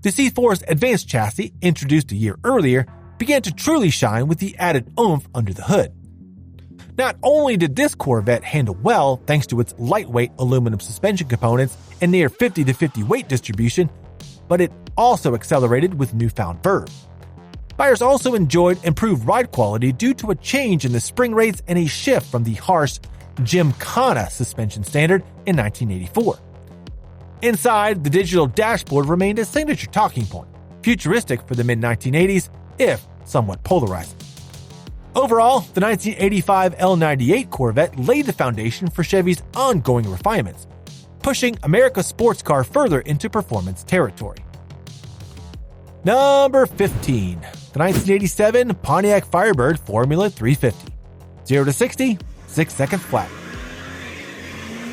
The C4's advanced chassis, introduced a year earlier, began to truly shine with the added oomph under the hood. Not only did this Corvette handle well thanks to its lightweight aluminum suspension components and near 50-50 weight distribution, but it also accelerated with newfound verve. Buyers also enjoyed improved ride quality due to a change in the spring rates and a shift from the harsh Gymkhana suspension standard in 1984. Inside, the digital dashboard remained a signature talking point, futuristic for the mid-1980s, if somewhat polarizing. Overall, the 1985 L98 Corvette laid the foundation for Chevy's ongoing refinements, pushing America's sports car further into performance territory. Number 15, the 1987 Pontiac Firebird Formula 350. 0 to 60, 6 seconds flat.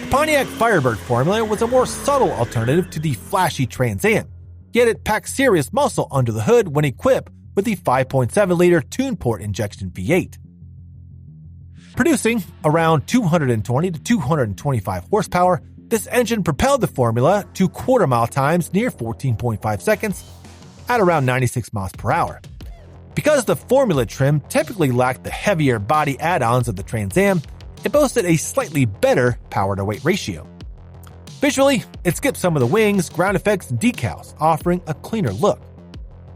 The Pontiac Firebird Formula was a more subtle alternative to the flashy Trans Am, yet it packed serious muscle under the hood when equipped with the 5.7-liter tune-port injection V8. Producing around 220 to 225 horsepower, this engine propelled the Formula to quarter-mile times near 14.5 seconds at around 96 miles per hour. Because the Formula trim typically lacked the heavier body add-ons of the Trans Am, it boasted a slightly better power-to-weight ratio. Visually, it skipped some of the wings, ground effects, and decals, offering a cleaner look.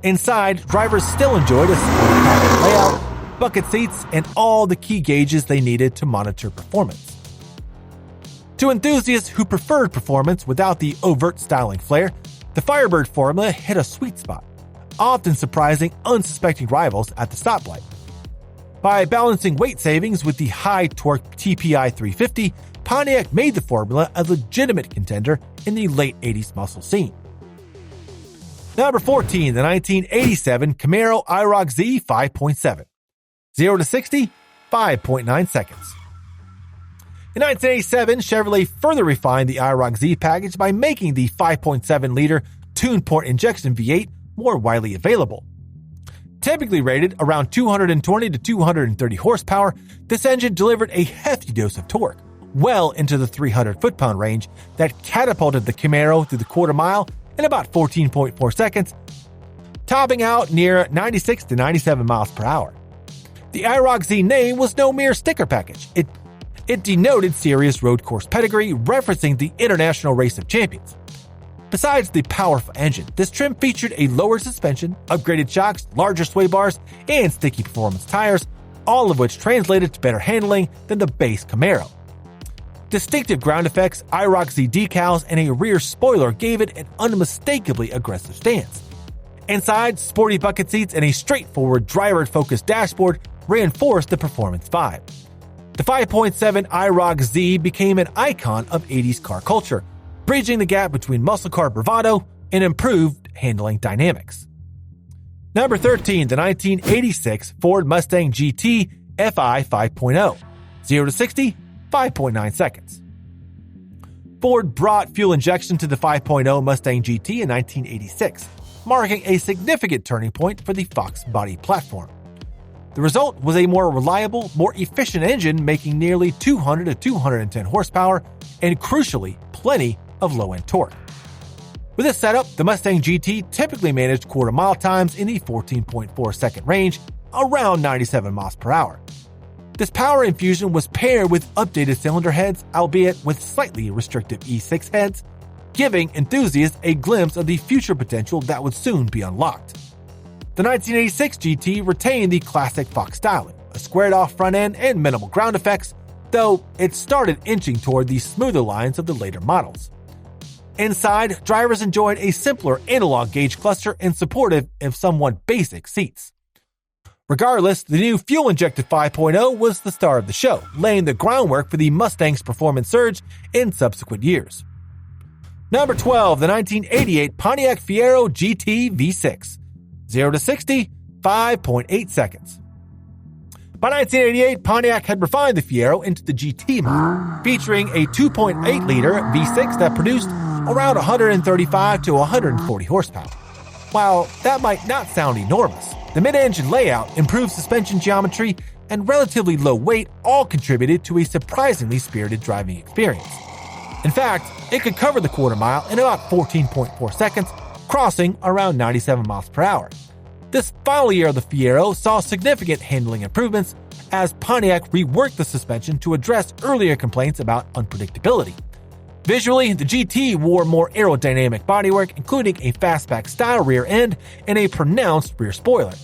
Inside, drivers still enjoyed a sporty layout, bucket seats, and all the key gauges they needed to monitor performance. To enthusiasts who preferred performance without the overt styling flair, the Firebird Formula hit a sweet spot, often surprising unsuspecting rivals at the stoplight. By balancing weight savings with the high-torque TPI 350, Pontiac made the Formula a legitimate contender in the late 80s muscle scene. Number 14, the 1987 Camaro IROC-Z 5.7. 0 to 60, 5.9 seconds. In 1987, Chevrolet further refined the IROC-Z package by making the 5.7-liter tuned-port injection V8 more widely available. Typically rated around 220 to 230 horsepower, this engine delivered a hefty dose of torque, well into the 300 foot-pound range that catapulted the Camaro through the quarter mile in about 14.4 seconds, topping out near 96 to 97 miles per hour. The IROC-Z name was no mere sticker package. It denoted serious road course pedigree, referencing the International Race of Champions. Besides the powerful engine, this trim featured a lower suspension, upgraded shocks, larger sway bars, and sticky performance tires, all of which translated to better handling than the base Camaro. Distinctive ground effects, IROC-Z decals, and a rear spoiler gave it an unmistakably aggressive stance. Inside, sporty bucket seats and a straightforward driver-focused dashboard reinforced the performance vibe. The 5.7 IROC-Z became an icon of 80s car culture, bridging the gap between muscle car bravado and improved handling dynamics. Number 13, the 1986 Ford Mustang GT FI 5.0. 0 to 60, 5.9 seconds. Ford brought fuel injection to the 5.0 Mustang GT in 1986, marking a significant turning point for the Fox body platform. The result was a more reliable, more efficient engine making nearly 200 to 210 horsepower and, crucially, plenty of low-end torque. With this setup, the Mustang GT typically managed quarter-mile times in the 14.4-second range, around 97 miles per hour. This power infusion was paired with updated cylinder heads, albeit with slightly restrictive E6 heads, giving enthusiasts a glimpse of the future potential that would soon be unlocked. The 1986 GT retained the classic Fox styling, a squared-off front end and minimal ground effects, though it started inching toward the smoother lines of the later models. Inside, drivers enjoyed a simpler analog gauge cluster and supportive, if somewhat basic, seats. Regardless, the new fuel-injected 5.0 was the star of the show, laying the groundwork for the Mustang's performance surge in subsequent years. Number 12, the 1988 Pontiac Fiero GT V6. 0 to 60, 5.8 seconds. By 1988, Pontiac had refined the Fiero into the GT model, featuring a 2.8-liter V6 that produced around 135 to 140 horsepower. While that might not sound enormous, the mid-engine layout, improved suspension geometry, and relatively low weight all contributed to a surprisingly spirited driving experience. In fact, it could cover the quarter mile in about 14.4 seconds, crossing around 97 miles per hour. This final year of the Fiero saw significant handling improvements as Pontiac reworked the suspension to address earlier complaints about unpredictability. Visually, the GT wore more aerodynamic bodywork, including a fastback-style rear end and a pronounced rear spoiler.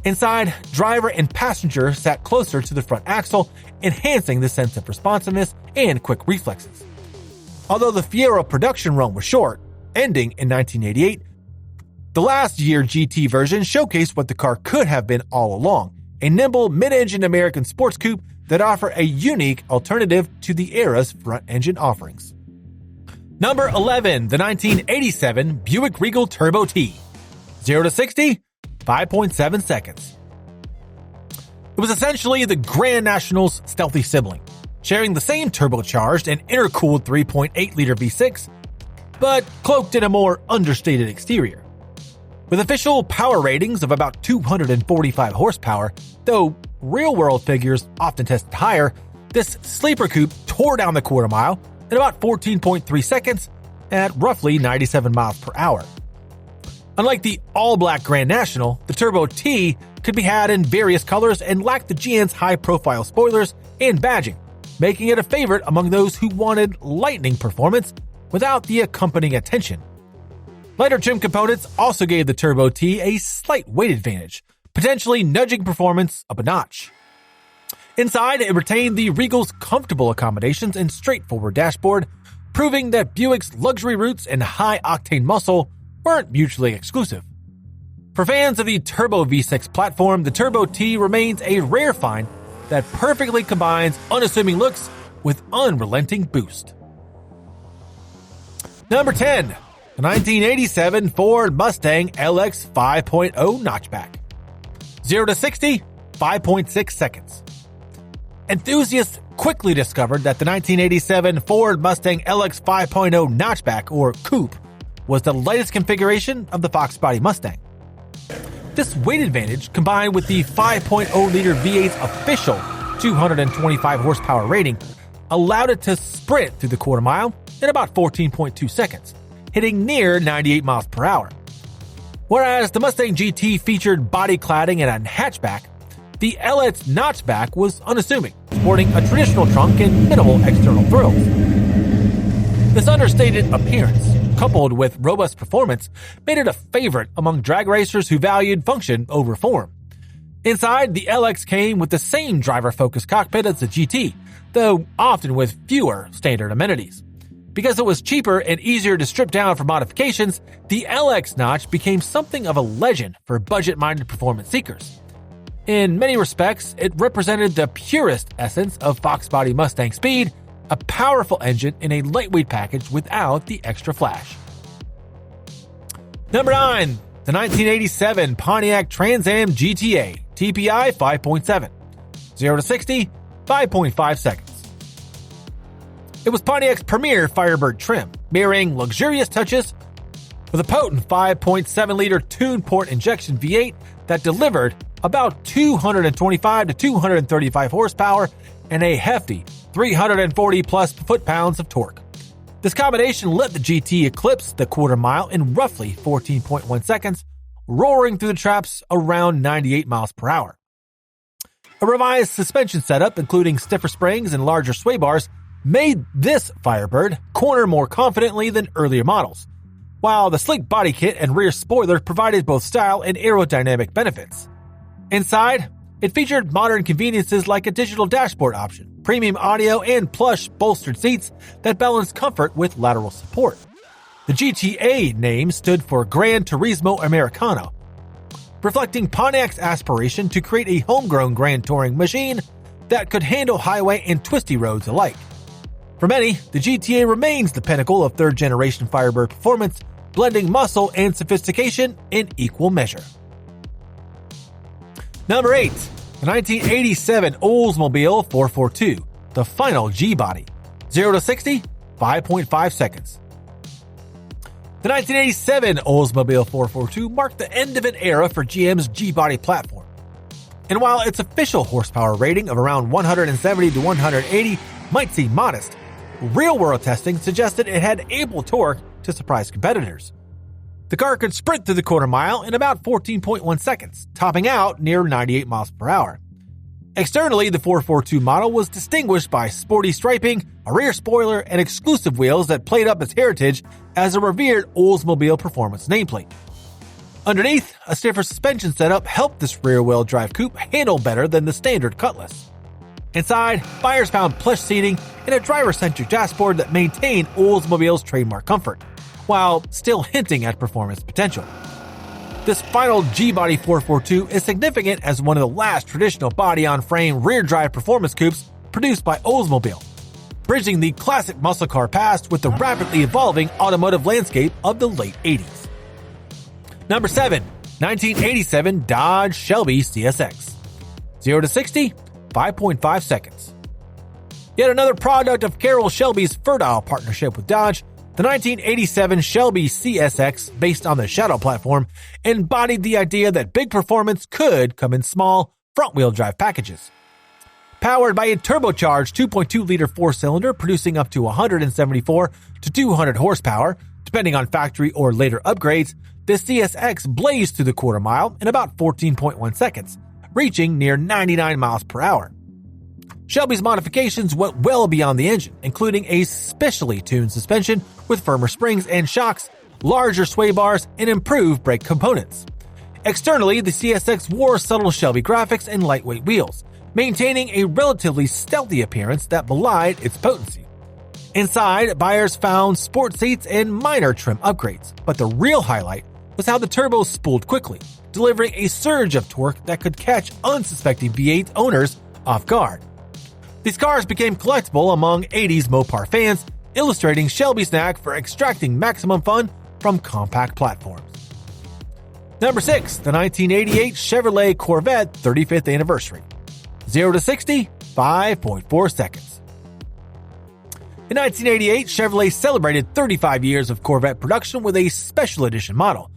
Inside, driver and passenger sat closer to the front axle, enhancing the sense of responsiveness and quick reflexes. Although the Fiero production run was short, ending in 1988, the last year GT version showcased what the car could have been all along, a nimble mid-engine American sports coupe that offered a unique alternative to the era's front-engine offerings. Number 11, the 1987 Buick Regal Turbo T. 0 to 60, 5.7 seconds. It was essentially the Grand National's stealthy sibling, sharing the same turbocharged and intercooled 3.8-liter V6, but cloaked in a more understated exterior. With official power ratings of about 245 horsepower, though real-world figures often tested higher, this sleeper coupe tore down the quarter mile in about 14.3 seconds at roughly 97 miles per hour. Unlike the all-black Grand National, the Turbo T could be had in various colors and lacked the GN's high-profile spoilers and badging, making it a favorite among those who wanted lightning performance without the accompanying attention. Lighter trim components also gave the Turbo T a slight weight advantage, potentially nudging performance up a notch. Inside, it retained the Regal's comfortable accommodations and straightforward dashboard, proving that Buick's luxury roots and high-octane muscle weren't mutually exclusive. For fans of the Turbo V6 platform, the Turbo T remains a rare find that perfectly combines unassuming looks with unrelenting boost. Number 10, the 1987 Ford Mustang LX 5.0 notchback. 0 to 60, 5.6 seconds. Enthusiasts quickly discovered that the 1987 Ford Mustang LX 5.0 notchback, or coupe, was the lightest configuration of the Fox body Mustang. This weight advantage, combined with the 5.0-liter V8's official 225 horsepower rating, allowed it to sprint through the quarter mile in about 14.2 seconds, hitting near 98 miles per hour. Whereas the Mustang GT featured body cladding and a hatchback, the LX notchback was unassuming, sporting a traditional trunk and minimal external thrills. This understated appearance, coupled with robust performance, made it a favorite among drag racers who valued function over form. Inside, the LX came with the same driver-focused cockpit as the GT, though often with fewer standard amenities. Because it was cheaper and easier to strip down for modifications, the LX Notch became something of a legend for budget-minded performance seekers. In many respects, it represented the purest essence of Fox body Mustang speed, a powerful engine in a lightweight package without the extra flash. Number 9, the 1987 Pontiac Trans Am GTA TPI 5.7. 0 to 60, 5.5 seconds. It was Pontiac's premier Firebird trim, mirroring luxurious touches with a potent 5.7-liter tune-port injection V8 that delivered about 225 to 235 horsepower and a hefty 340-plus foot-pounds of torque. This combination let the GT eclipse the quarter mile in roughly 14.1 seconds, roaring through the traps around 98 miles per hour. A revised suspension setup, including stiffer springs and larger sway bars, made this Firebird corner more confidently than earlier models, while the sleek body kit and rear spoiler provided both style and aerodynamic benefits. Inside, it featured modern conveniences like a digital dashboard option, premium audio, and plush bolstered seats that balanced comfort with lateral support. The GTA name stood for Gran Turismo Americano, reflecting Pontiac's aspiration to create a homegrown grand touring machine that could handle highway and twisty roads alike. For many, the GTA remains the pinnacle of third-generation Firebird performance, blending muscle and sophistication in equal measure. Number 8, the 1987 Oldsmobile 442, the final G-body. 0 to 60, 5.5 seconds. The 1987 Oldsmobile 442 marked the end of an era for GM's G-body platform. And while its official horsepower rating of around 170 to 180 might seem modest, real-world testing suggested it had ample torque to surprise competitors. The car could sprint through the quarter mile in about 14.1 seconds, topping out near 98 miles per hour. Externally, the 442 model was distinguished by sporty striping, a rear spoiler, and exclusive wheels that played up its heritage as a revered Oldsmobile performance nameplate. Underneath, a stiffer suspension setup helped this rear-wheel drive coupe handle better than the standard Cutlass. Inside, buyers found plush seating and a driver-centric dashboard that maintained Oldsmobile's trademark comfort, while still hinting at performance potential. This final G-Body 442 is significant as one of the last traditional body-on-frame rear-drive performance coupes produced by Oldsmobile, bridging the classic muscle car past with the rapidly evolving automotive landscape of the late 80s. Number 7, 1987 Dodge Shelby CSX. 0 to 60, 5.5 seconds. Yet another product of Carroll Shelby's fertile partnership with Dodge, the 1987 Shelby CSX, based on the Shadow platform, embodied the idea that big performance could come in small, front-wheel drive packages. Powered by a turbocharged 2.2-liter four-cylinder producing up to 174 to 200 horsepower, depending on factory or later upgrades, the CSX blazed through the quarter mile in about 14.1 seconds, reaching near 99 miles per hour. Shelby's modifications went well beyond the engine, including a specially tuned suspension with firmer springs and shocks, larger sway bars, and improved brake components. Externally, the CSX wore subtle Shelby graphics and lightweight wheels, maintaining a relatively stealthy appearance that belied its potency. Inside, buyers found sport seats and minor trim upgrades, but the real highlight was how the turbo spooled quickly, delivering a surge of torque that could catch unsuspecting V8 owners off guard. These cars became collectible among 80s Mopar fans, illustrating Shelby's knack for extracting maximum fun from compact platforms. Number 6, the 1988 Chevrolet Corvette 35th Anniversary. 0 to 60, 5.4 seconds. In 1988, Chevrolet celebrated 35 years of Corvette production with a special edition model,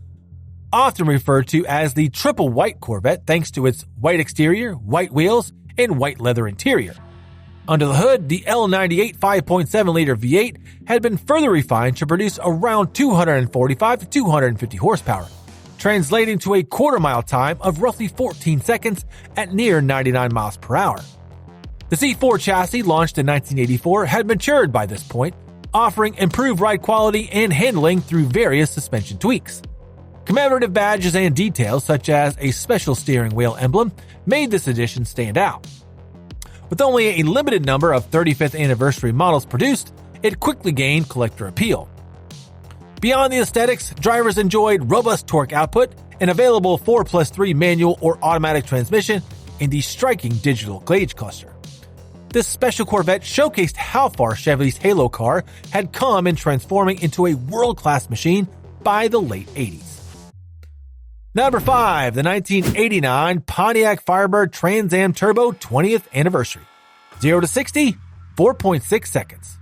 often referred to as the Triple White Corvette thanks to its white exterior, white wheels, and white leather interior. Under the hood, the L98 5.7-liter V8 had been further refined to produce around 245 to 250 horsepower, translating to a quarter-mile time of roughly 14 seconds at near 99 miles per hour. The C4 chassis, launched in 1984, had matured by this point, offering improved ride quality and handling through various suspension tweaks. Commemorative badges and details, such as a special steering wheel emblem, made this edition stand out. With only a limited number of 35th anniversary models produced, it quickly gained collector appeal. Beyond the aesthetics, drivers enjoyed robust torque output, an available 4+3 manual or automatic transmission, and the striking digital gauge cluster. This special Corvette showcased how far Chevy's Halo car had come in transforming into a world-class machine by the late 80s. Number 5, the 1989 Pontiac Firebird Trans Am Turbo 20th Anniversary. 0 to 60, 4.6 seconds.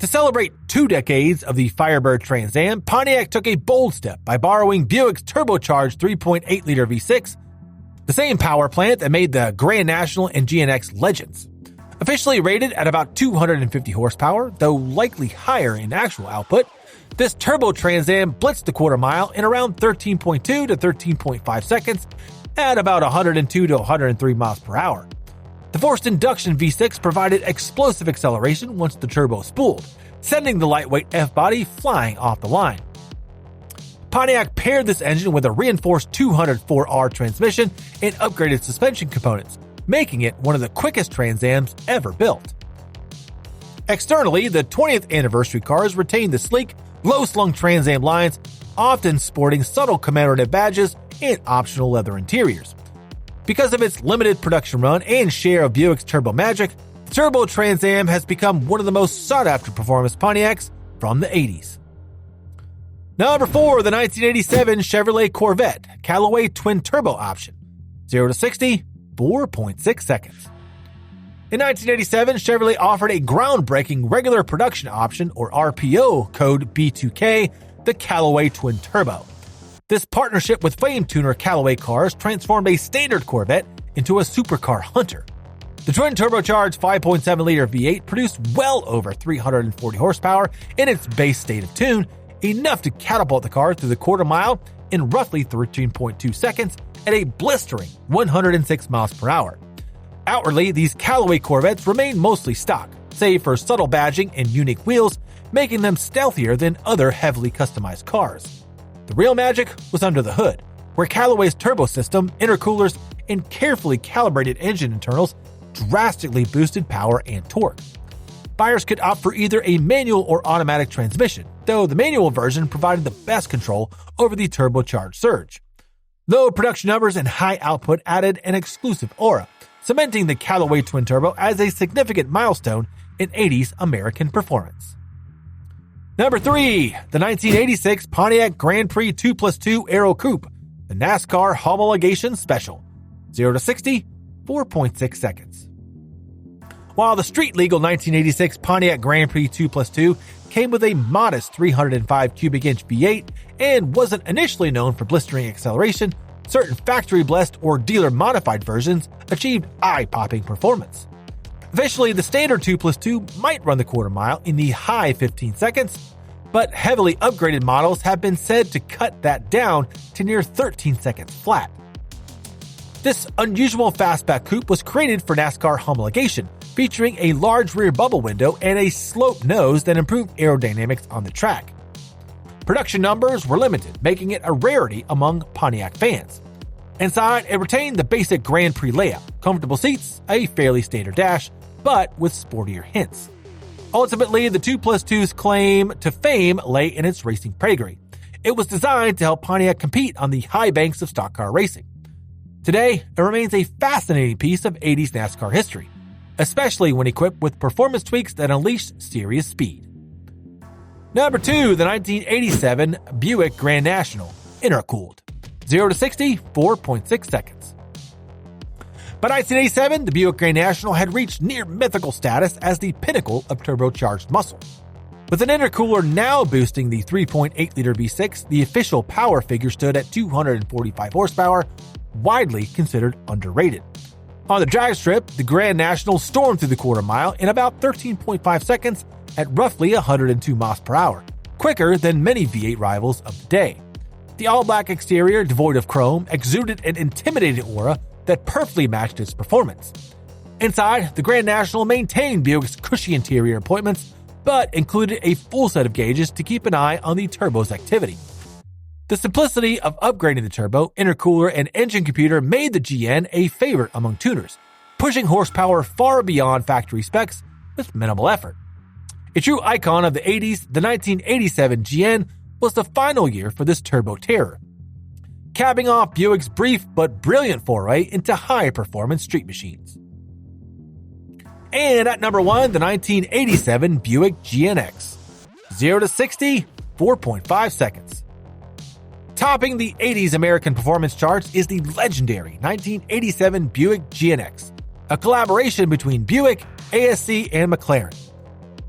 To celebrate 2 decades of the Firebird Trans Am, Pontiac took a bold step by borrowing Buick's turbocharged 3.8-liter V6, the same power plant that made the Grand National and GNX legends. Officially rated at about 250 horsepower, though likely higher in actual output, this turbo Trans Am blitzed the quarter mile in around 13.2 to 13.5 seconds at about 102 to 103 miles per hour. The forced induction V6 provided explosive acceleration once the turbo spooled, sending the lightweight F-body flying off the line. Pontiac paired this engine with a reinforced 204R transmission and upgraded suspension components, making it one of the quickest Trans Ams ever built. Externally, the 20th anniversary cars retained the sleek, low-slung Trans Am lines, often sporting subtle commemorative badges and optional leather interiors. Because of its limited production run and share of Buick's turbo magic, the Turbo Trans Am has become one of the most sought-after performance Pontiacs from the 80s. Number 4, the 1987 Chevrolet Corvette Callaway Twin Turbo Option. 0 to 60, 4.6 seconds. In 1987, Chevrolet offered a groundbreaking regular production option, or RPO code B2K, the Callaway Twin Turbo. This partnership with flame tuner Callaway Cars transformed a standard Corvette into a supercar hunter. The twin turbocharged 5.7-liter V8 produced well over 340 horsepower in its base state of tune, enough to catapult the car through the quarter mile in roughly 13.2 seconds at a blistering 106 miles per hour. Outwardly, these Callaway Corvettes remain mostly stock, save for subtle badging and unique wheels, making them stealthier than other heavily customized cars. The real magic was under the hood, where Callaway's turbo system, intercoolers, and carefully calibrated engine internals drastically boosted power and torque. Buyers could opt for either a manual or automatic transmission, though the manual version provided the best control over the turbocharged surge. Low production numbers and high output added an exclusive aura, cementing the Callaway Twin Turbo as a significant milestone in 80s American performance. Number 3, the 1986 Pontiac Grand Prix 2+2 Aero Coupe, the NASCAR Homologation Special. 0 to 60, 4.6 seconds. While the street-legal 1986 Pontiac Grand Prix 2+2 came with a modest 305 cubic inch V8 and wasn't initially known for blistering acceleration, certain factory-blessed or dealer-modified versions achieved eye-popping performance. Officially, the standard 2+2 might run the quarter mile in the high 15 seconds, but heavily upgraded models have been said to cut that down to near 13 seconds flat. This unusual fastback coupe was created for NASCAR homologation, featuring a large rear bubble window and a sloped nose that improved aerodynamics on the track. Production numbers were limited, making it a rarity among Pontiac fans. Inside, it retained the basic Grand Prix layout, comfortable seats, a fairly standard dash, but with sportier hints. Ultimately, the 2+2's claim to fame lay in its racing pedigree. It was designed to help Pontiac compete on the high banks of stock car racing. Today, it remains a fascinating piece of 80s NASCAR history, especially when equipped with performance tweaks that unleash serious speed. Number 2, the 1987 Buick Grand National, intercooled. 0 to 60, 4.6 seconds. By 1987, the Buick Grand National had reached near mythical status as the pinnacle of turbocharged muscle. With an intercooler now boosting the 3.8-liter V6, the official power figure stood at 245 horsepower, widely considered underrated. On the drag strip, the Grand National stormed through the quarter mile in about 13.5 seconds at roughly 102 miles per hour, quicker than many V8 rivals of the day. The all-black exterior, devoid of chrome, exuded an intimidating aura that perfectly matched its performance. Inside, the Grand National maintained Buick's cushy interior appointments, but included a full set of gauges to keep an eye on the turbo's activity. The simplicity of upgrading the turbo, intercooler, and engine computer made the GN a favorite among tuners, pushing horsepower far beyond factory specs with minimal effort. A true icon of the 80s, the 1987 GN was the final year for this turbo terror, capping off Buick's brief but brilliant foray into high-performance street machines. And at number 1, the 1987 Buick GNX. 0 to 60, 4.5 seconds. Topping the 80s American performance charts is the legendary 1987 Buick GNX, a collaboration between Buick, ASC, and McLaren.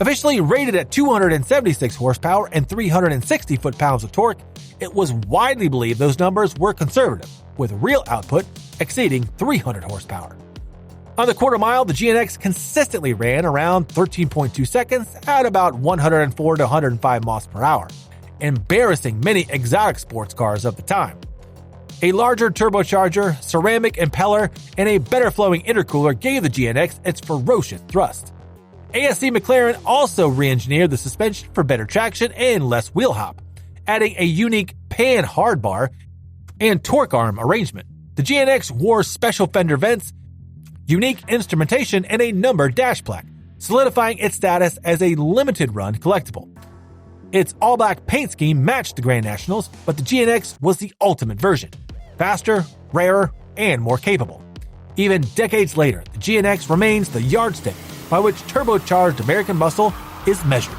Officially rated at 276 horsepower and 360 foot-pounds of torque, it was widely believed those numbers were conservative, with real output exceeding 300 horsepower. On the quarter mile, the GNX consistently ran around 13.2 seconds at about 104 to 105 miles per hour, embarrassing many exotic sports cars of the time. A larger turbocharger, ceramic impeller, and a better flowing intercooler gave the GNX its ferocious thrust. ASC McLaren also re-engineered the suspension for better traction and less wheel hop, adding a unique pan hard bar and torque arm arrangement. The GNX wore special fender vents, unique instrumentation, and a numbered dash plaque, solidifying its status as a limited run collectible. Its all-black paint scheme matched the Grand Nationals, but the GNX was the ultimate version, faster, rarer, and more capable. Even decades later, the GNX remains the yardstick by which turbocharged American muscle is measured.